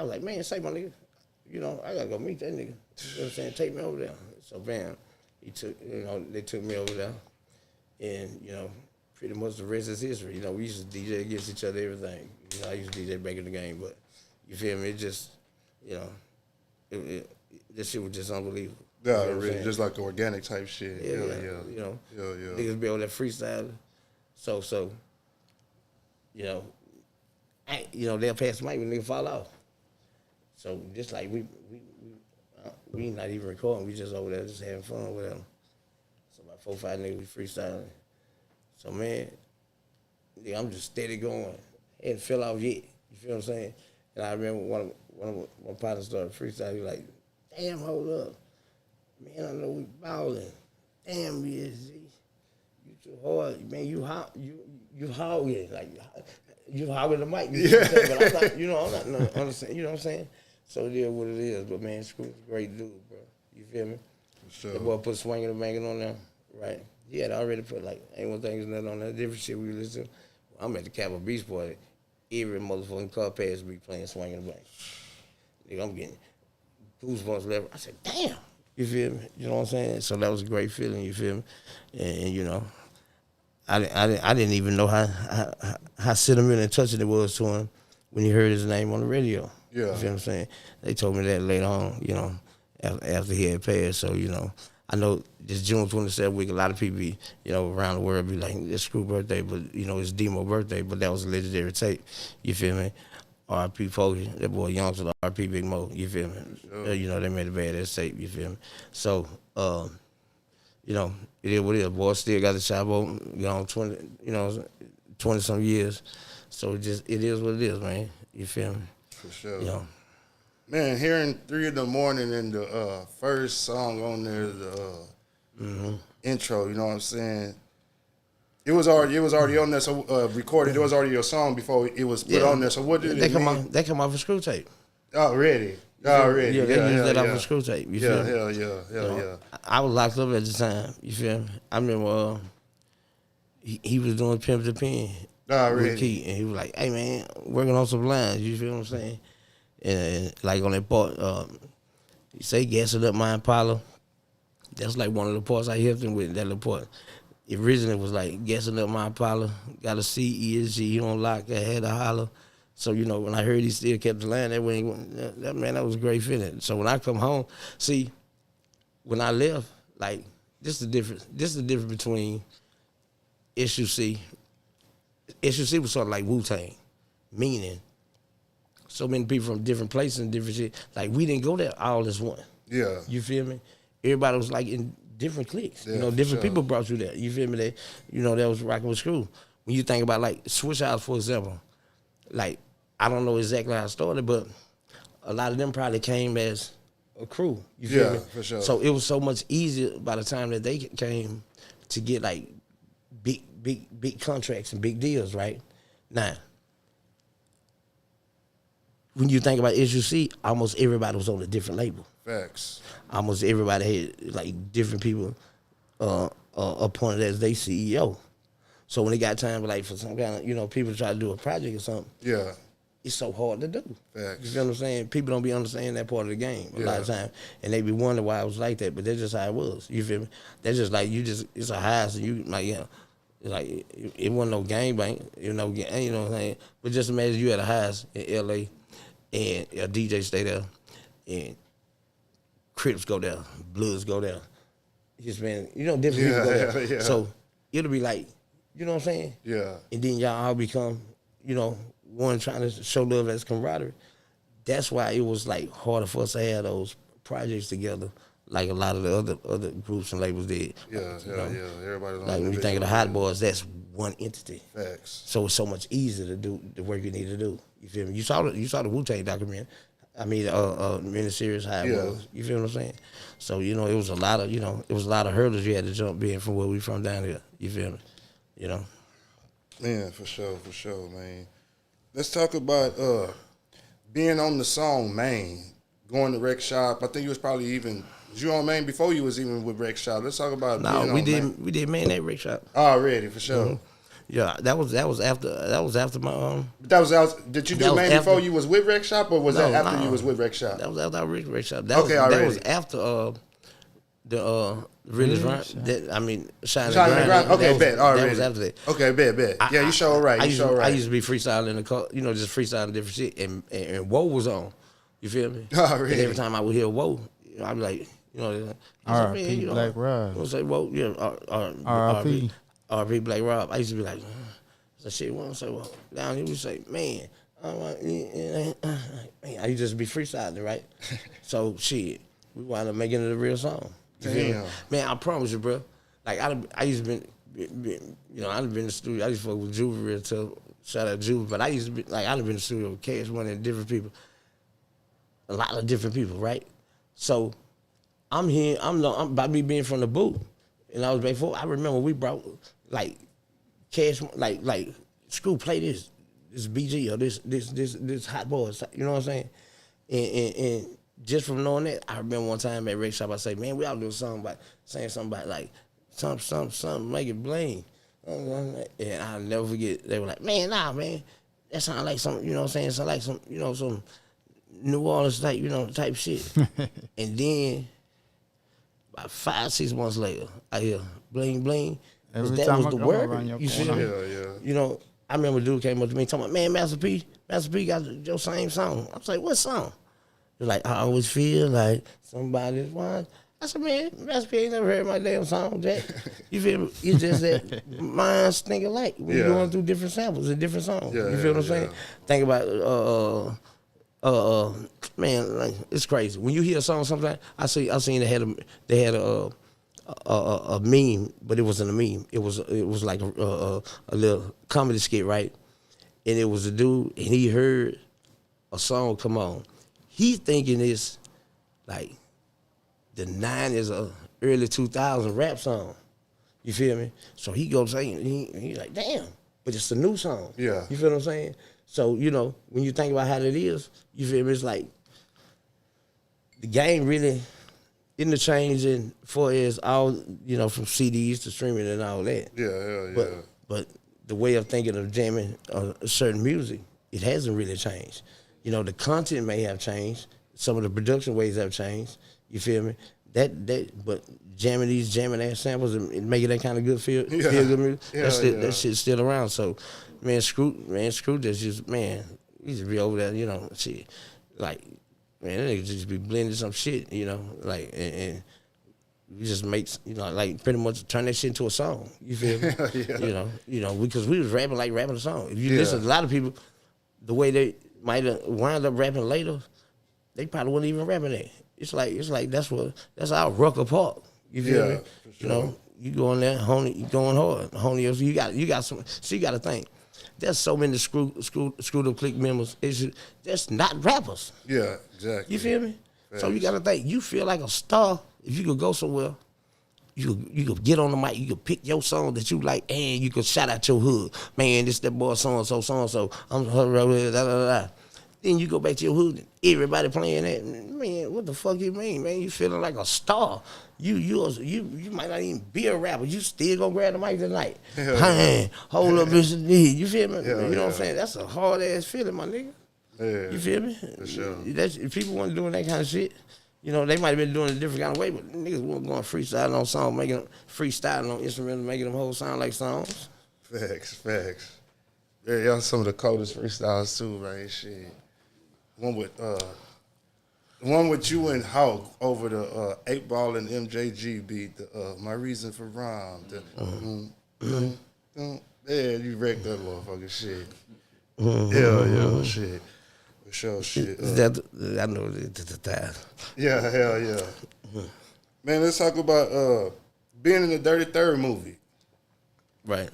say my nigga, I gotta go meet that nigga. You know what I'm saying? Take me over there. So bam, they took me over there, and pretty much the rest is history. We used to DJ against each other, everything. I used to DJ back in the game, but you feel me? It just, this shit was just unbelievable. Yeah, really, just like organic type shit. Yeah. Niggas be on that freestyle. So, they'll pass the mic when niggas fall off. So just like we not even recording, we just over there just having fun with them. So about 4 or 5 niggas we freestyling. So man, nigga, I'm just steady going. Ain't fell off yet. You feel what I'm saying? And I remember one of my partners started freestyling. He was like, damn, hold up. Man, I know we ballin'. Damn, E.S.G. You too hard, man. You hogging like you hogging the mic. You know what I'm saying? But I'm not, I'm not understand. You know what I'm saying? So it is what it is. But man, Screw's a great dude, bro. You feel me? Sure. The boy put Swinging and Banging on there, right? He had already put like Ain't One Thing Is Nothing on there. Different shit we listen to. I'm at the Capitol Beach Party. Every motherfucking car pass be playing Swinging and Banging. Nigga, I'm getting goosebumps left. I said, damn. You feel me? You know what I'm saying? So that was a great feeling. You feel me? And I didn't even know how sentimental and touching it was to him when he heard his name on the radio. Yeah. You feel what I'm saying? They told me that later on, after he had passed. So, I know this June 27th week, a lot of people, around the world be like, it's Screw birthday, but, it's Demo birthday, but that was a legendary tape. You feel me? R.I.P. Fogey, that boy Youngster, R.I.P. Big Mo, you feel me? Sure. They made a badass tape, you feel me? So, it is what it is. Boy still got the shop open, 20-some years. So it is what it is, man. You feel me? For sure. Man, hearing 3 in the morning and the first song on there, the intro, you know what I'm saying? It was already on there, so recorded. It was already your song before it was put on there. So what did it mean? They come off a Screw tape. Already. Yeah, they used that off a Screw tape. You feel me? Yeah. I was locked up at the time. You feel me? I remember he was doing Pimp the Pen with Keith, and he was like, "Hey man, working on some lines." You feel what I'm saying? And like on that part, he say gassing up my Impala. That's like one of the parts I helped him with. That little part. Originally was like gassing up my Impala. Got to see E.S.G. He on lock. I had to holler. So, when I heard he still kept the line, that was a great feeling. So when I come home, see, when I left, like, this is the difference. This is the difference between SUC. SUC was sort of like Wu-Tang, meaning so many people from different places and different shit. Like, we didn't go there all as one. Yeah. You feel me? Everybody was like in different cliques. Yeah, different people brought you there. You feel me? That was rocking with Screw. When you think about, like, Switch House, for example, like, I don't know exactly how it started, but a lot of them probably came as a crew. You feel me? For sure. So it was so much easier by the time that they came to get like big contracts and big deals, right? Now, when you think about SUC, almost everybody was on a different label. Facts. Almost everybody had like different people appointed as their CEO. So when it got time for some kind of, people try to do a project or something. Yeah. It's so hard to do. Facts. You feel what I'm saying? People don't be understanding that part of the game a lot of times. And they be wondering why it was like that, but that's just how it was. You feel me? That's just like it's a house and you like, like it wasn't no gangbang, you know what I'm saying? But just imagine you at a house in LA and a DJ stay there and Crips go there, Bloods go there. Different people go there. Yeah. So it'll be like, you know what I'm saying? Yeah. And then y'all all become, one trying to show love as camaraderie. That's why it was like harder for us to have those projects together, like a lot of the other groups and labels did. Yeah. Everybody's on like when you think of the Hot Boys, that's one entity. Facts. So it's so much easier to do the work you need to do. You feel me? You saw the Wu-Tang documentary. I mean, miniseries how it was. You feel what I'm saying? So it was a lot of hurdles you had to jump in from where we from down here. You feel me? Man, for sure, man. Let's talk about being on the song Maine, going to Rec Shop. I think you was probably even you on Maine before you was even with Rec Shop. Let's talk about we did Maine at Rec Shop. Already, for sure. Mm-hmm. Yeah, that was after my Did you do Maine before you was with Rec Shop, or was that after you was with Rec Shop? That was after I reached Rec Shop. That was after the Realest Rhyme. Shining Grind. Okay, bet. Already. That was after that. Okay, bet. Yeah, you sure right. I used to be freestyling in the car, just freestyling different shit, and Woe was on. You feel me? Already. And every time I would hear Woe, I'd be like, R.I.P. Black Rob. I would say Woe, R.I.P. R.I.P. Black Rob. I used to be like, shit. One say, well, down here we say, man. I used to just be freestyling, right? So shit, we wound up making it a real song. Damn. Man, I promise you, bro. Like I used to I've been in the studio. I used to fuck with Juvie real tough. Shout out Juvie, but I used to be like I've been in the studio with Cash Money and different people, a lot of different people, right? So I'm by me being from the booth, and I was before. I remember we brought like cash, like Screw play this BG or this Hot Boys. You know what I'm saying? And just from knowing that, I remember one time at Rick Shop, I say, man, we all do a song about saying something about like something, make it bling. And I'll never forget. They were like, man, nah, man, that sound like some, you know what I'm saying? It sound like some, you know, some New Orleans type, you know, type shit. And then about 5-6 months later, I hear bling bling. Every That time was I the come word. around your You feel corner. me? Yeah. You know, I remember a dude came up to me talking about, man, Master P got your same song. I was like, what song? He was like, I always feel like somebody's watching. I said, man, Master P ain't never heard my damn song, Jack. You feel me? It's just that minds think alike. We're going through different samples and different songs. You feel what I'm saying? Think about man, like, it's crazy. When you hear a song sometimes, I seen they had a meme, but it wasn't a meme. It was like a little comedy skit, right? And it was a dude, and he heard a song come on. He thinking it's like the 90s or early 2000 rap song. You feel me? So he goes saying, he like, damn, but it's a new song. Yeah. You feel what I'm saying? So, you know, when you think about how that is, you feel me? It's like the game really in the changing for is all, you know, from CDs to streaming and all that. Yeah. But the way of thinking of jamming certain music, it hasn't really changed. You know, the content may have changed. Some of the production ways have changed. You feel me? But jamming ass samples and making that kind of good feel good music, that shit's still around. So, man, Screw just man, he just be over there, you know, shit. Like, man, that nigga just be blending some shit, you know, like, and we just makes, you know, like pretty much turn that shit into a song. You feel me? You know, because we was rapping a song. If you listen to a lot of people, the way they might have wind up rapping later, they probably wasn't even rapping that. It's like that's our Rucker Park. You feel me? For sure. You know, you go in there, honey, you going hard. Honey, you got some. So you got to think. There's so many screwed up clique members. That's not rappers. Yeah, exactly. You feel me? So you got to think. You feel like a star if you could go somewhere. You could get on the mic. You could pick your song that you like, and you could shout out your hood. Man, this that boy so and so. I'm da da da. Then you go back to your hood and everybody playing that. Man, what the fuck you mean, man? You feeling like a star. You might not even be a rapper. You still gonna grab the mic tonight. Hey, hold up, Mr. D. You feel me? You know what I'm saying? That's a hard ass feeling, my nigga. Yeah. You feel me? For sure. If people weren't doing that kind of shit, you know, they might have been doing it a different kind of way, but niggas weren't going freestyling on songs, making them freestyling on instruments, making them whole sound like songs. Facts. Yeah, y'all some of the coldest freestyles too, man. Shit. One with you and Hawk over the 8 Ball and MJG beat, My Reason for Rhyme. Yeah, you wrecked that motherfucking shit. Yeah, shit. For sure, shit. I know that. Yeah, hell yeah. Man, let's talk about being in the Dirty Third movie. Right.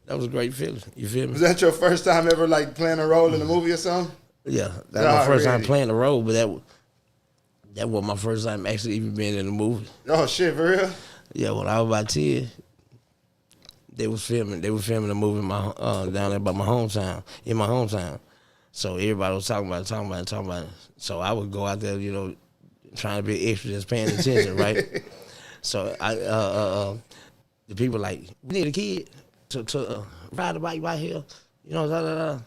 That was a great feeling. You feel me? Was that your first time ever like playing a role in a movie or something? Yeah, that was my first time playing the role, but that was my first time actually even being in a movie. Oh shit, for real? Yeah, when I was about 10, they were filming a movie down there by in my hometown. So everybody was talking about it. So I would go out there, you know, trying to be extra, just paying attention, right? So the people like, we need a kid to ride a bike right here, you know,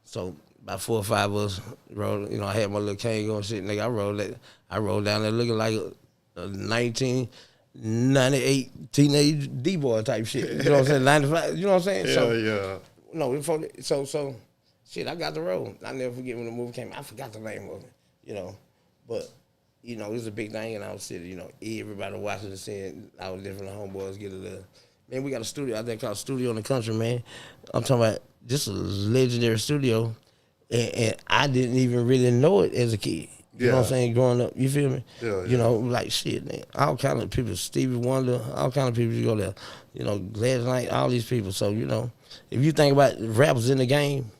So about 4 or 5 of us rode, you know, I had my little cane going shit, nigga, I rode down there looking like a 1998 teenage D-boy type shit. You know what I'm saying? 95, you know what I'm saying? Yeah. No, so shit, I got the role. I never forget when the movie came out. I forgot the name of it, you know. But, you know, it was a big thing in our city, you know. Everybody watching and seeing our different homeboys get a little. Man, we got a studio out there called Studio in the Country, man. I'm talking about this is a legendary studio, and I didn't even really know it as a kid. You know what I'm saying? Growing up, you feel me? Yeah. You know, like shit, man. All kind of people, Stevie Wonder, all kind of people you go there. You know, Gladys Knight, all these people. So, you know, if you think about rappers in the game,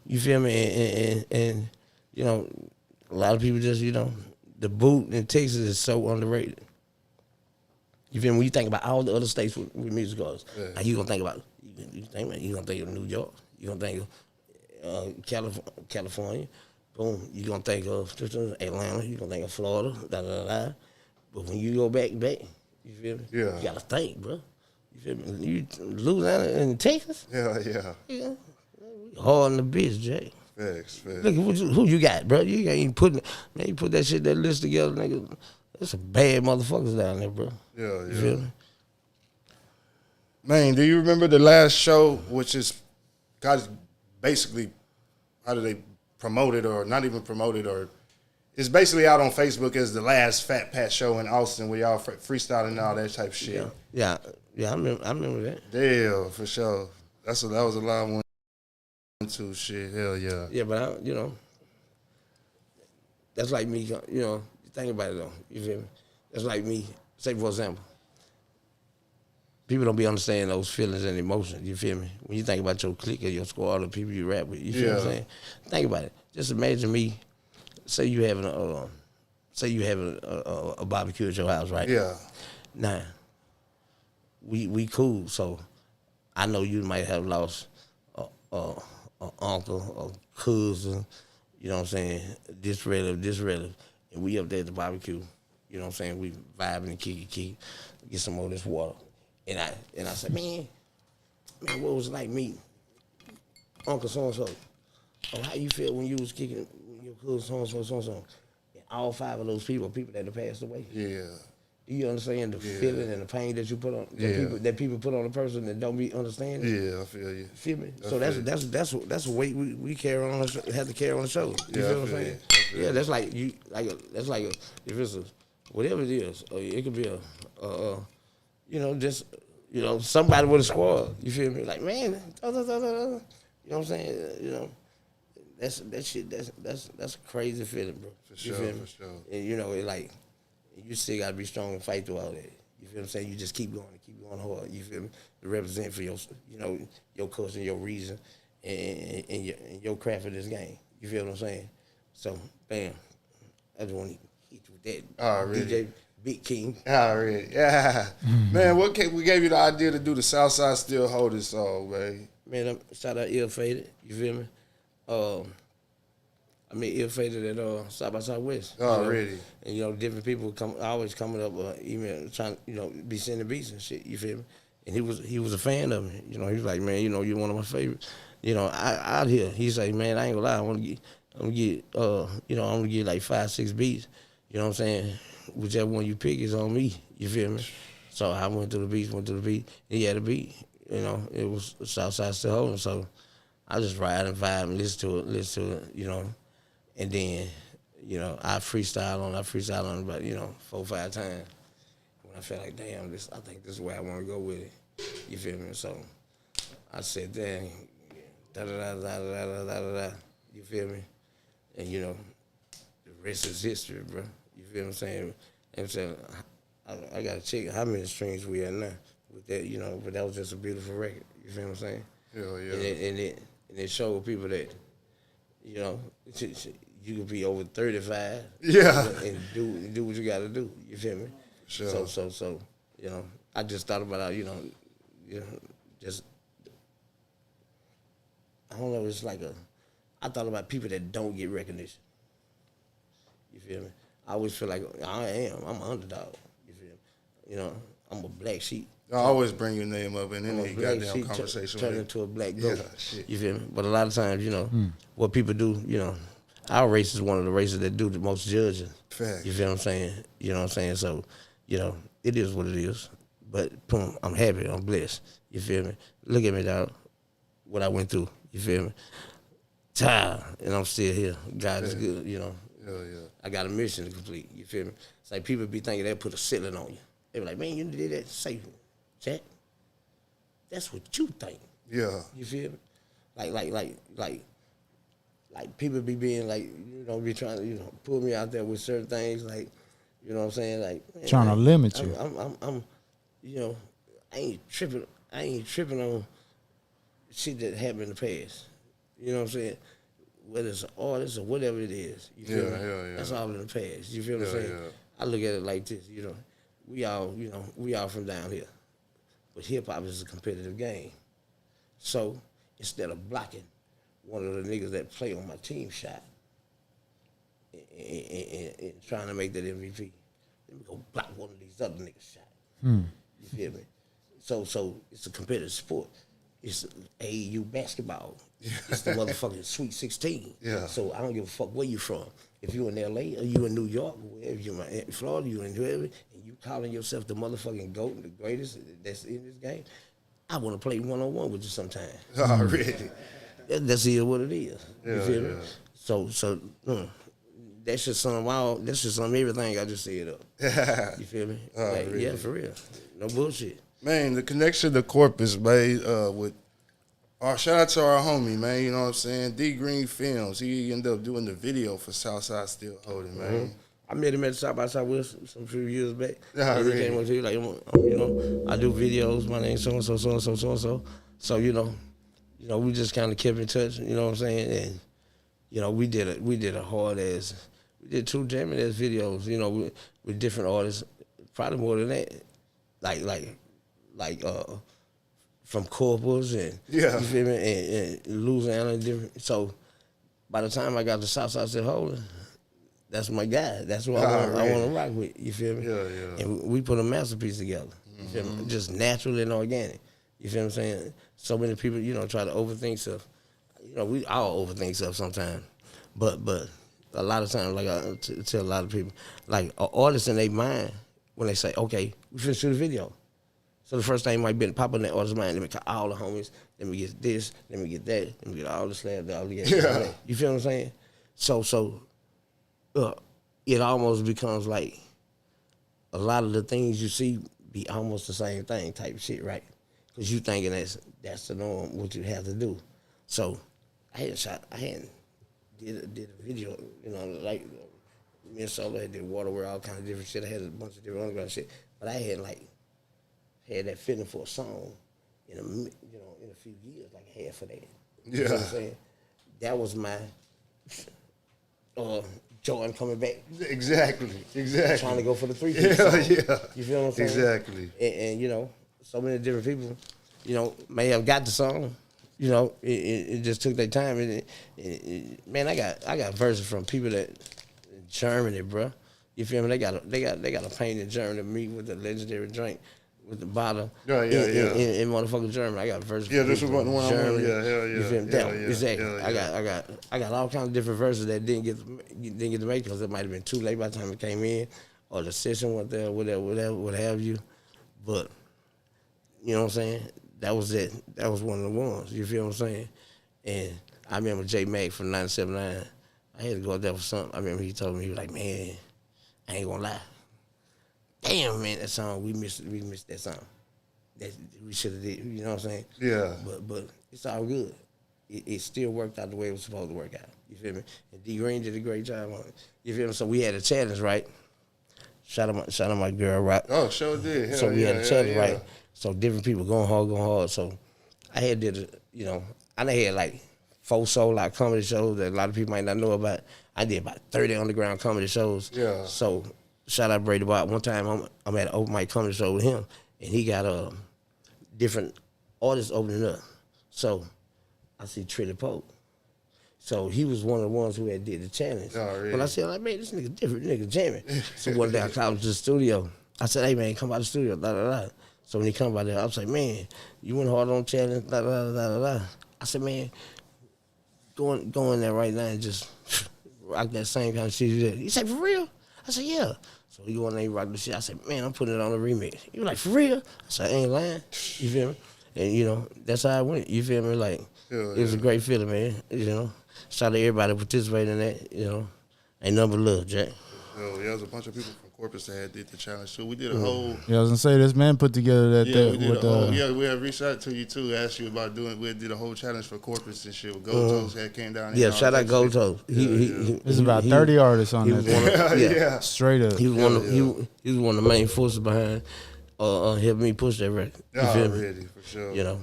you feel me? And you know, a lot of people just, you know, the boot in Texas is so underrated. You feel me? When you think about all the other states with music artists, now you gonna think about you gonna think of New York, you gonna think of California, boom, you gonna think of Atlanta, you gonna think of Florida, da da da. But when you go back, you feel me? Yeah. You gotta think, bro. You feel me? You Louisiana and Texas? Yeah. Hard in the bitch, Jay. Facts. Look, who you got, bro? You ain't putting, man, you put that list together, nigga. There's some bad motherfuckers down there, bro. Yeah. You feel me? Man, do you remember the last show, which is basically, how do they promote it, or not even promote it, or it's basically out on Facebook as the last Fat Pat show in Austin where y'all freestyling and all that type of shit. Yeah, I remember that. Yeah, for sure. That was a live one too. Shit, hell yeah. Yeah, but that's like me. Think about it though. You feel me? That's like me. Say for example, people don't be understanding those feelings and emotions. You feel me? When you think about your clique or your squad of people you rap with, you feel what I'm saying? Think about it. Just imagine me. Say you having a barbecue at your house, right? Yeah. Now, we cool. So I know you might have lost an uncle, a cousin. You know what I'm saying? This relative, and we up there at the barbecue. You know what I'm saying? We vibing and kick, get some more of this water. And I said, man, what was it like meeting Uncle so-and-so? Oh, how you feel when you was kicking your cousin so-and-so? And all 5 of those people that have passed away. Yeah. Do you understand the feeling and the pain that you put on that people put on a person that don't be understanding? Yeah, I feel you. Feel me? So that's a weight we carry on. Have to carry on the shoulder. You feel what I'm saying? Yeah, that's like if it's whatever it is, or it could be somebody with a squad. You feel me? Like, man, you know what I'm saying? That's a crazy feeling, bro. For sure. And it like you still gotta be strong and fight through all that. You feel what I'm saying? You just keep going hard. You feel me? To represent for your culture, your reason, and your craft of this game. You feel what I'm saying? So, bam, I just want to hit you with that. Already. DJ Big King. Already. Yeah. Man, what gave you the idea to do the Southside Still Holdin song, man? Man, shout out Ill-Fated. You feel me? I met Ill-Fated at South by Southwest. Already. And different people always coming up email trying be sending beats and shit. You feel me? And he was a fan of me. He was like, man, you're one of my favorites. Out here, he say, man, I ain't gonna lie, I'm gonna get like 5, 6 beats. You know what I'm saying? Whichever one you pick is on me. You feel me? So I went to the beat. He had a beat. It was Southside Still Holdin. So I just ride and vibe and listen to it. And then, I freestyle on it about, 4 or 5 times. When I felt like, damn, I think this is where I want to go with it. You feel me? So I said, damn, da-da-da-da-da-da-da-da. You feel me? And, the rest is history, bro. You feel what I'm saying? And so I got to check how many streams we at now with that, but that was just a beautiful record. You feel what I'm saying? Hell yeah. And it showed people that, you could be over 35. Yeah. And do what you got to do. You feel me? Sure. So I just thought about just I don't know. It's like I thought about people that don't get recognition. You feel me? I always feel like I'm an underdog. You feel me? I'm a black sheep. I always bring your name up in any goddamn conversation. Turn into a black goat. Yeah, shit. You feel me? But a lot of times, what people do, our race is one of the races that do the most judging. Fact. You feel what I'm saying? You know what I'm saying? So, it is what it is. But, boom, I'm happy. I'm blessed. You feel me? Look at me, dog. What I went through. You feel me? Tired. And I'm still here. God is good, Yeah. I got a mission to complete. You feel me? It's like people be thinking they'll put a ceiling on you. They be like, man, you did that. Say, Jack, that's what you think. Yeah. You feel me? Like people be being like, be trying to, pull me out there with certain things, like, you know what I'm saying? Like, man, trying to limit you. I'm I ain't tripping on shit that happened in the past. You know what I'm saying? Whether it's an artist or whatever it is. You feel me? Yeah. That's all in the past. You feel what I'm saying? Yeah. I look at it like this, we all from down here. But hip-hop is a competitive game. So instead of blocking one of the niggas that play on my team shot and trying to make that MVP, let me go block one of these other niggas shot. You feel me? So it's a competitive sport. It's AAU basketball. It's the motherfucking Sweet 16. Yeah. So I don't give a fuck where you from. If you in LA or you in New York or wherever you in Florida, you in whoever, and you calling yourself the motherfucking GOAT and the greatest that's in this game, I want to play one-on-one with you sometime. Already. That's what it is. You feel me? Yeah. So that's just something wild. That's just something everything I just said up. You feel me? Like, really? Yeah, for real. No bullshit. Man, the connection to Corpus, man, with shout out to our homie, man, you know what I'm saying? D Green Films. He ended up doing the video for Southside Still Holdin, man. I met him at South by Southwest some few years back. Yeah, And he really? came up to me like, you know, I do videos. My name's so and so, so and so, so and so. So you know, we just kind of kept in touch. You know what I'm saying? And you know, we did a hard ass. We did 2 jamming ass videos. You know, with different artists. Probably more than that. Like from Corpus and you feel me, and Louisiana and different. So by the time I got to Southside Still Holdin, that's my guy. That's what I want to rock with. You feel me? Yeah. And we put a masterpiece together. You feel me? Just natural and organic. You feel what I'm saying? So many people, you know, try to overthink stuff. You know, we all overthink stuff sometimes. But a lot of times, like I tell a lot of people, like an artist in their mind, when they say, okay, we finna shoot a video. So the first thing might be pop in that artist's mind, let me call all the homies, let me get this, let me get that, let me get all the slabs, all the that. You feel what I'm saying? So it almost becomes like a lot of the things you see be almost the same thing type of shit, right? Because you thinking that's the norm, what you have to do. So I hadn't did a video, you know, like me and Solo had did Waterworld, all kind of different shit. I had a bunch of different underground shit, but I had that feeling for a song in a few years, like I had for that. You know what I'm saying? That was my Jordan coming back. Exactly. Trying to go for the 3-piece. Yeah. You feel what I'm saying? Exactly. And you know, so many different people, you know, may have got the song. You know, it just took their time. Man, I got verses from people that in Germany, bro. You feel me? They got a paint in Germany. Me with the legendary drink with the bottle. In motherfucking Germany, I got verses. Yeah, from this was one I Germany. Yeah. You feel me? Exactly. I got all kinds of different verses that didn't get to make because it might have been too late by the time it came in, or the session went there, whatever, what have you. But you know what I'm saying? That was it. That was one of the ones. You feel what I'm saying? And I remember J Mac from 97.9. I had to go out there for something. I remember he told me, he was like, man, I ain't gonna lie. Damn, man, that song, we missed that song. That we should have did, you know what I'm saying? Yeah. But it's all good. It still worked out the way it was supposed to work out. You feel me? And D Green did a great job on it. You feel me? So we had a challenge, right? Shout out my girl, right? Oh, sure did. So we had a challenge, right? So different people going hard. So I had I had like 4 sold-out comedy shows that a lot of people might not know about. I did about 30 underground comedy shows. Yeah. So shout out Brady Bot. One time I'm at an open mic comedy show with him, and he got different artists opening up. So I see Trilly Pope. So he was one of the ones who had did the challenge. Oh, really? But I said, like, man, this nigga different, nigga jamming. So one day I called him to the studio. I said, hey, man, come by the studio, da. So when he come by there, I was like, man, you went hard on challenge, da. I said, man, go in there right now and just rock that same kind of shit you did. He said, for real? I said, yeah. So he go in there and rock the shit. I said, man, I'm putting it on a remix. He was like, for real? I said, I ain't lying. You feel me? And, you know, that's how I went. You feel me? Like, it was a great feeling, man. You know, shout out to everybody participating in that, you know. Ain't nothing but love, Jack. Yeah, there was a bunch of people from Corpus that did the challenge too. We did a whole. Yeah, I was gonna say this man put together that. We had reached out to you too, asked you about doing. We did a whole challenge for Corpus and shit. Gold Toes had came down. Yeah, shout out Gold Toes. There's about 30 artists on that. Yeah, straight up. He was one of the main forces behind helping me push that record. You feel me? Really, for sure. You know,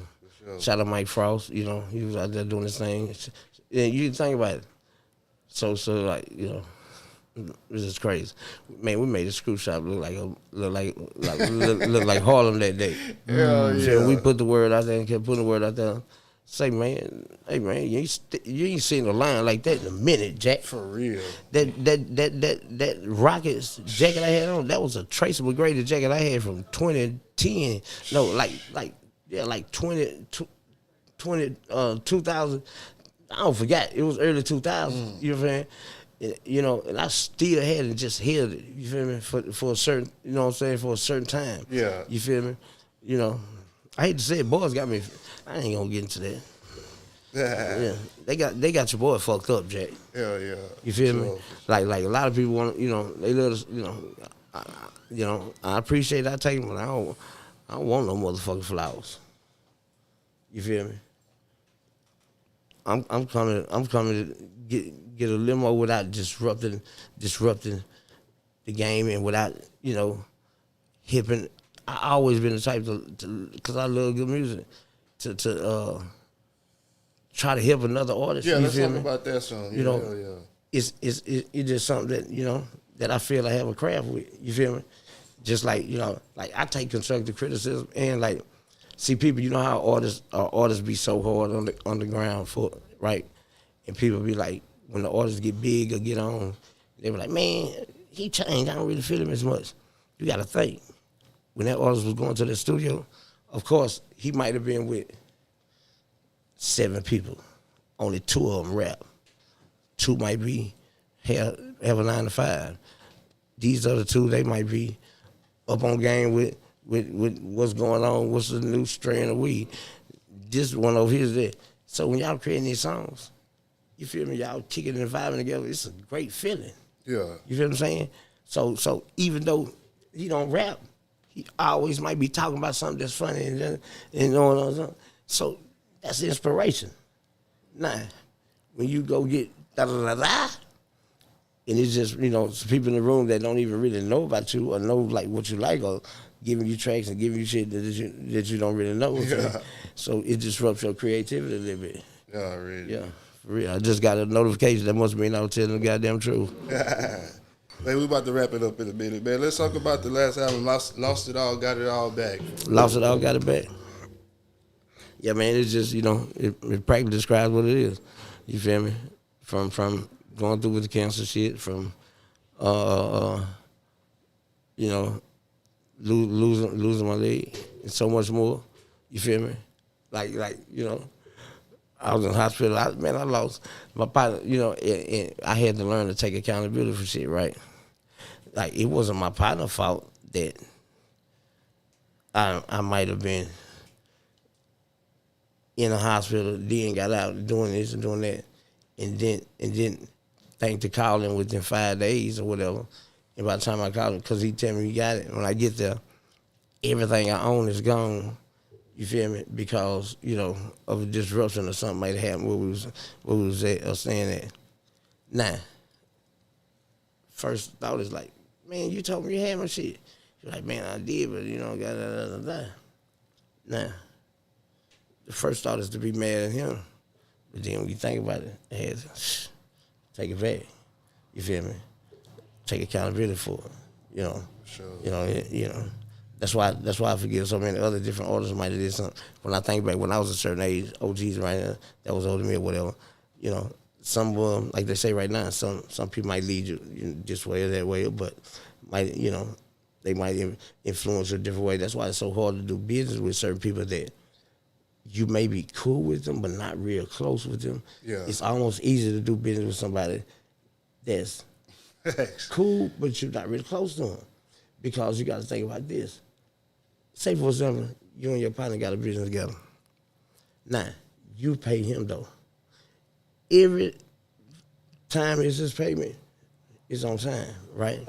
shout out Mike Frost. You know, he was out there doing his thing. And you think about it. So like, you know, This is crazy, man. We made the screw shop look like Harlem that day. Hell yeah. So we put the word out there and kept putting the word out there. Say, man, hey man, you ain't seen a line like that in a minute, Jack. For real. That Rockets jacket I had on, that was a traceable graded jacket I had from 2010. No, like 2000. I don't forget. It was early 2000. You know what I'm saying? You know, and I still had it, just held it. You feel me? For a certain, you know what I'm saying, for a certain time. Yeah. You feel me? You know, I hate to say it, boys got me. I ain't gonna get into that. Yeah, they got your boy fucked up, Jack. Hell yeah. You feel Sure. me? Like a lot of people want, you know, they let us, you know, I appreciate I take them, but I don't want no motherfucking flowers. You feel me? I'm coming to get a limo without disrupting the game and without, you know, hipping. I always been the type to because I love good music, to try to hip another artist. Yeah, you let's feel talk me? about that song. You know, hell yeah. it's just something that, you know, that I feel I have a craft with. You feel me? Just like, you know, like I take constructive criticism and like, see people, you know how artists be so hard on the ground for, right? And people be like, when the artists get big or get on, they be like, man, he changed. I don't really feel him as much. You got to think. When that artist was going to the studio, of course, he might have been with 7 people. Only 2 of them rap. 2 might be have a 9 to 5. These other 2, they might be up on game with what's going on, what's the new strain of weed. This one over here is there. So when y'all creating these songs, you feel me? Y'all kicking and vibing together. It's a great feeling. Yeah. You feel what I'm saying? So even though he don't rap, he always might be talking about something that's funny and you know. So that's inspiration. Now, when you go get da-da-da-da, and it's just, you know, some people in the room that don't even really know about you or know like what you like or giving you tracks and giving you shit that you don't really know. Yeah. So it disrupts your creativity a little bit. Yeah, really. Yeah, for real. I just got a notification that must mean I was telling the goddamn truth. Hey, we about to wrap it up in a minute, man. Let's talk about the last album, Lost It All, Got It All Back. Lost It All, Got It Back. Yeah, man, it's just, you know, it practically describes what it is. You feel me? From going through with the cancer shit, from, you know, losing my leg, and so much more. You feel me? Like you know, I was in the hospital. I lost my partner. You know, and I had to learn to take accountability for shit. Right? Like it wasn't my partner's fault that I might have been in the hospital, then got out doing this and doing that, and then think to call him within 5 days or whatever. And by the time I called him, because he tell me he got it, when I get there, everything I own is gone. You feel me? Because, you know, of a disruption or something might happen where we was at or saying that. Now, first thought is like, man, you told me you had my shit. You're like, man, I did, but you know, da. Now, the first thought is to be mad at him. But then when you think about it, I had to take it back. You feel me? Take accountability for it. You know. Sure. You know. That's why I forgive so many other different artists might have did something. When I think back, when I was a certain age, OGs right now, that was older than me or whatever, you know, some of them, like they say right now, some people might lead you this way or that way, but might, you know, they might influence you a different way. That's why it's so hard to do business with certain people that you may be cool with them, but not real close with them. Yeah. It's almost easier to do business with somebody that's cool, but you're not really close to them. Because you got to think about this. Say, for example, you and your partner got a business together. Now, you pay him, though. Every time it's his payment, it's on time, right?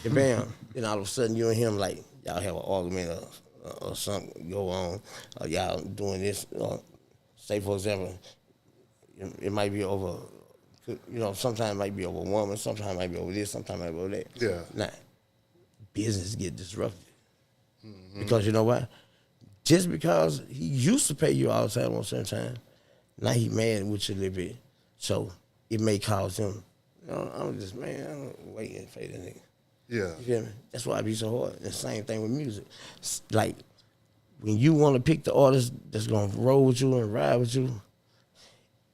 And bam, then all of a sudden you and him, like, y'all have an argument or something go on, or y'all doing this. Say, for example, it might be over, you know, sometimes it might be over a woman, sometimes it might be over this, sometimes it might be over that. Yeah. Now, business get disrupted. Mm-hmm. Because you know what? Just because he used to pay you all the time on certain time, now he mad with you a little bit. So it may cause him I'm just, man, I'm waiting for that nigga. Yeah. You feel me? That's why I be so hard. The same thing with music. Like, when you want to pick the artist that's going to roll with you and ride with you,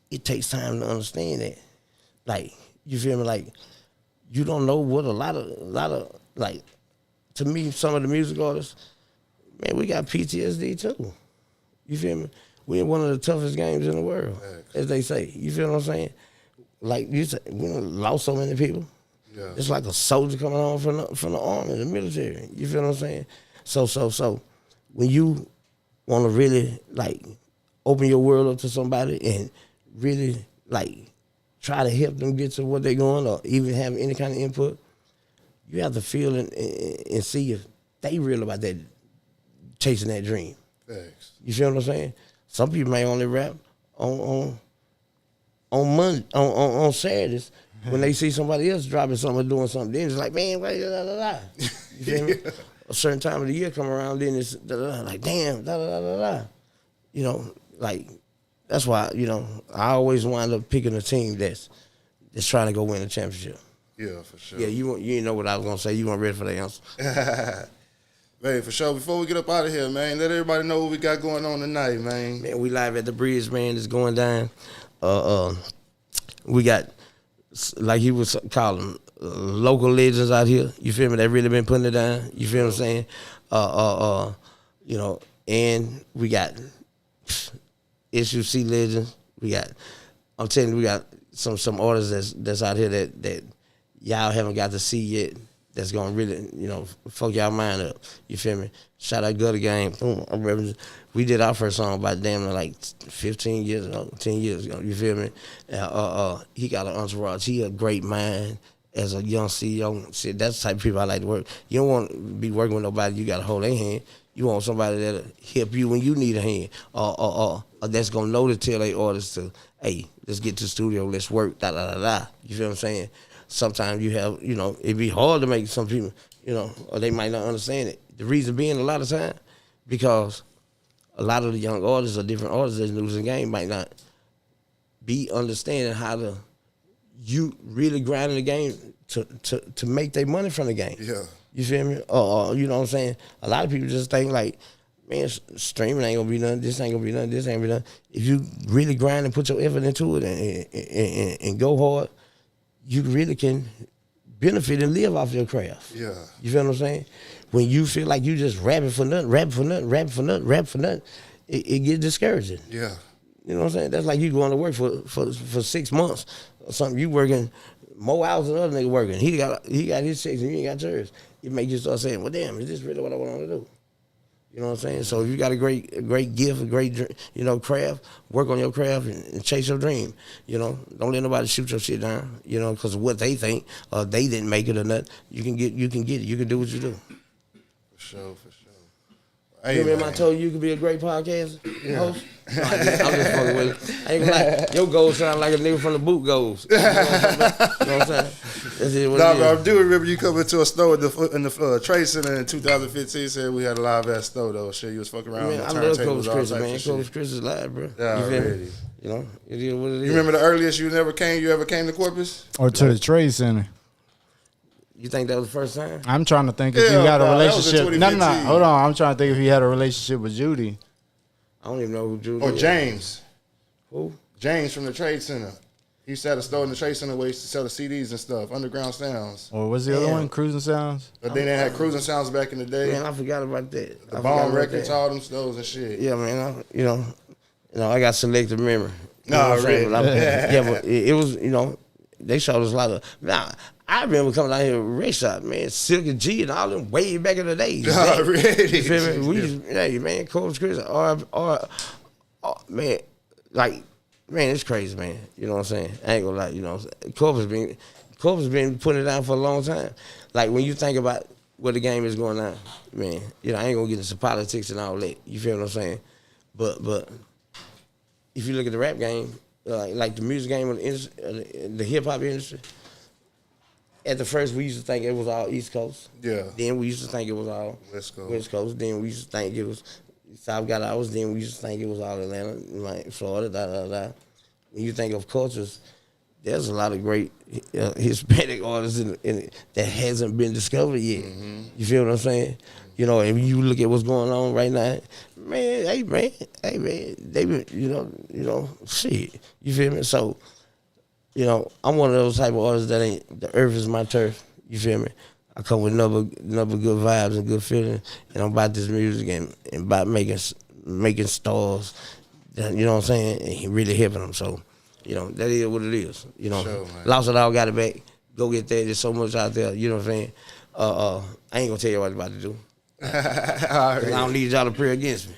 it takes time to understand that. Like, you feel me? Like, you don't know what a lot of, like, to me, some of the music artists, man, we got PTSD too. You feel me? We're in one of the toughest games in the world, as they say. You feel what I'm saying? Like you said, we lost so many people. Yeah. It's like a soldier coming home from the army, the military. You feel what I'm saying? So when you want to really like open your world up to somebody and really like try to help them get to what they're going or even have any kind of input, you have to feel and see if they real about that, chasing that dream. Thanks. You feel what I'm saying? Some people may only rap on Monday, on Saturdays when they see somebody else dropping something or doing something. Then it's like, man, wait, da, da, da, da. You feel me? A certain time of the year come around, then it's da, da, da, like, damn, da, da, da, da, da. You know, like, that's why, you know, I always wind up picking a team that's trying to go win a championship. Yeah, for sure. Yeah, you know what I was going to say. You weren't ready for the answer. Man, for sure. Before we get up out of here, man, let everybody know what we got going on tonight, man. Man, we live at the Bridge, man. It's going down. We got, like he was calling, local legends out here. You feel me? They really been putting it down. You feel what I'm saying? You know, and we got SUC legends. We got, I'm telling you, we got some artists that's out here that y'all haven't got to see yet. That's gonna really, you know, fuck y'all mind up. You feel me? Shout out Gutter Game. We did our first song about damn near like 15 years ago, 10 years ago. You feel me? He got an entourage. He a great mind as a young CEO. See, that's the type of people I like to work. You don't want to be working with nobody you got to hold their hand. You want somebody that'll help you when you need a hand, or that's gonna know to tell their artists to, hey, let's get to the studio, let's work, da da da da. You feel what I'm saying? Sometimes you have, you know, it'd be hard to make some people, you know, or they might not understand it. The reason being a lot of time, because a lot of the young artists or different artists that's losing the game might not be understanding how to, you really grinding the game to make their money from the game. Yeah. You feel me? Or you know what I'm saying? A lot of people just think like, man, streaming ain't gonna be nothing, this ain't gonna be nothing, this ain't gonna be nothing. If you really grind and put your effort into it and go hard, you really can benefit and live off your craft. Yeah. You feel what I'm saying? When you feel like you just rapping for nothing, it gets discouraging. Yeah. You know what I'm saying? That's like you going to work for 6 months or something. You working more hours than other nigga working. He got his checks and you ain't got yours. It makes you start saying, well, damn, is this really what I want to do? You know what I'm saying? So if you got a great gift, a great, you know, craft, work on your craft and chase your dream. You know, don't let nobody shoot your shit down. You know, because of what they think, or they didn't make it or nothing. You can get it. You can do what you do. For sure. Hey, you remember I told you could be a great podcast host? No, I'm just fucking with it. I ain't gonna lie. Your goals sound like a nigga from the boot goals. You know what I'm saying? That's it. Nah, bro, I do remember you coming to a store in the Trade Center in 2015. Said we had a live ass store though. Shit, you was fucking around. Man, I love Coach Chris, man. Coach Chris is live, bro. Yeah, you feel me? You know, it is what it is. You remember the earliest you ever came to Corpus? Or to the Trade Center? You think that was the first time? I'm trying to think if you got a relationship. No, hold on. I'm trying to think if he had a relationship with Judy. I don't even know who Judy Or is. James. Who? James from the Trade Center. He used to have a store in the Trade Center where he used to sell the CDs and stuff, Underground Sounds. Or what's the other one? Cruising Sounds? But then they had Cruising Sounds back in the day. Man, I forgot about that. The Bomb Records, all them stores and shit. Yeah, man. You know, I got selective memory. You know No, what I'm saying? really? Yeah, but it was, you know, they showed us a lot of. Now, I remember coming out here with Ray Shot, man, Silk and G and all them way back in the days. Oh, really? You feel me? We used, hey, man, Coach Chris, man, like, man, it's crazy, man. You know what I'm saying? I ain't gonna lie, you know what I'm saying? Corpus been putting it down for a long time. Like, when you think about where the game is going on, man, you know, I ain't gonna get into politics and all that. You feel what I'm saying? But if you look at the rap game, like the music game, the hip hop industry, at the first we used to think it was all East Coast. Yeah. Then we used to think it was all West Coast. Then we used to think it was South got ours. Then we used to think it was all Atlanta, like Florida, da da da. When you think of cultures, there's a lot of great Hispanic artists that hasn't been discovered yet. You feel what I'm saying? You know, and when you look at what's going on right now, man, hey man, they been, you know, shit. You feel me? So, you know, I'm one of those type of artists that ain't, the earth is my turf. You feel me? I come with another good vibes and good feeling, and I'm about this music and about making stars. That, you know what I'm saying? And he really helping them. So, you know, that is what it is. You know, sure, lost it all, got it back. Go get that. There's so much out there. You know what I'm saying? I ain't gonna tell you what I'm about to do. I don't need y'all to pray against me.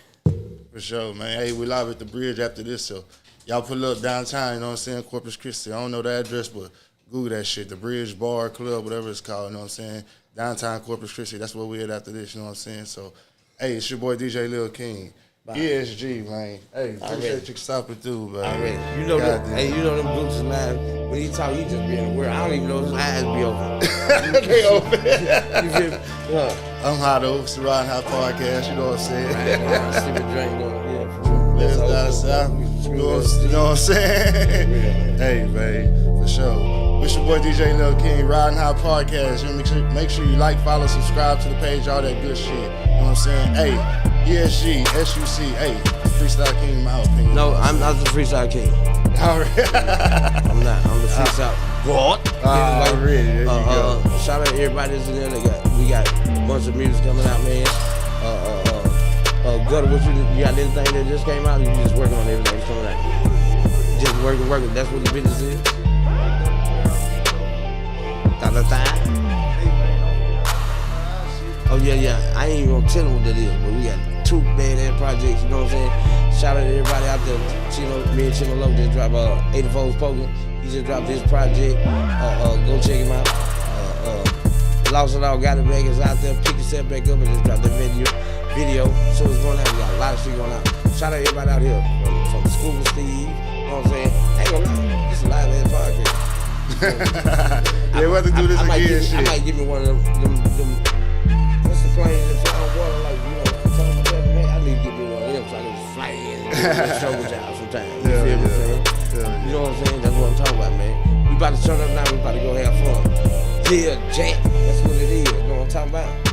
For sure, man. Hey, we live at the bridge after this, so y'all pull up downtown, you know what I'm saying, Corpus Christi. I don't know the address, but Google that shit. The Bridge Bar Club, whatever it's called, you know what I'm saying? Downtown Corpus Christi. That's where we at after this, you know what I'm saying? So, hey, it's your boy DJ Lil King. Bye. E.S.G, man. Hey, appreciate you stopping through, man. Already. You know them, hey, you know them boots is live. When he talk, he just be in the world. I don't even know his eyes be open. They open. You feel me? Yeah. I'm hot over the Ridin Hot Podcast, you know what I'm saying? Right, sip a drink going, yeah, for sure. Let's down south. You know what I'm saying? Hey, man, for sure. It's your boy DJ Lil King, Ridin Hot Podcast. You make sure you like, follow, subscribe to the page, all that good shit. You know what I'm saying? Hey, E.S.G, SUC, hey, Freestyle King, in my opinion. No, I'm not the Freestyle King. All right. I'm not. I'm the Freestyle God. Already. Shout out to everybody that's in there. We got a bunch of music coming out, man. Gutter, what you got anything that just came out? You just working on everything that's coming out? Just working. That's what the business is. Oh yeah. I ain't even gonna tell them what that is, but we got 2 badass projects. You know what I'm saying? Shout out to everybody out there. Me and Chino Low just dropped 84's Poker. He just dropped his project. Go check him out. Lost It All, Got It Back is out there. Pick yourself back up and just dropped that video. So it's going out. We got a lot of shit going out. Shout out to everybody out here from School of Steve. You know what I'm saying? I ain't gonna lie. This is a live ass podcast. Yeah, we have to do this again. I might give me one of them what's the plane that fly on water, like, you know, I need to get me one of them so I can just fly in and show with y'all sometimes. You feel what I'm saying? You know what I'm saying? That's what I'm talking about, man. We about to turn up now, we about to go have fun. Yeah, Jack, that's what it is. You know what I'm talking about?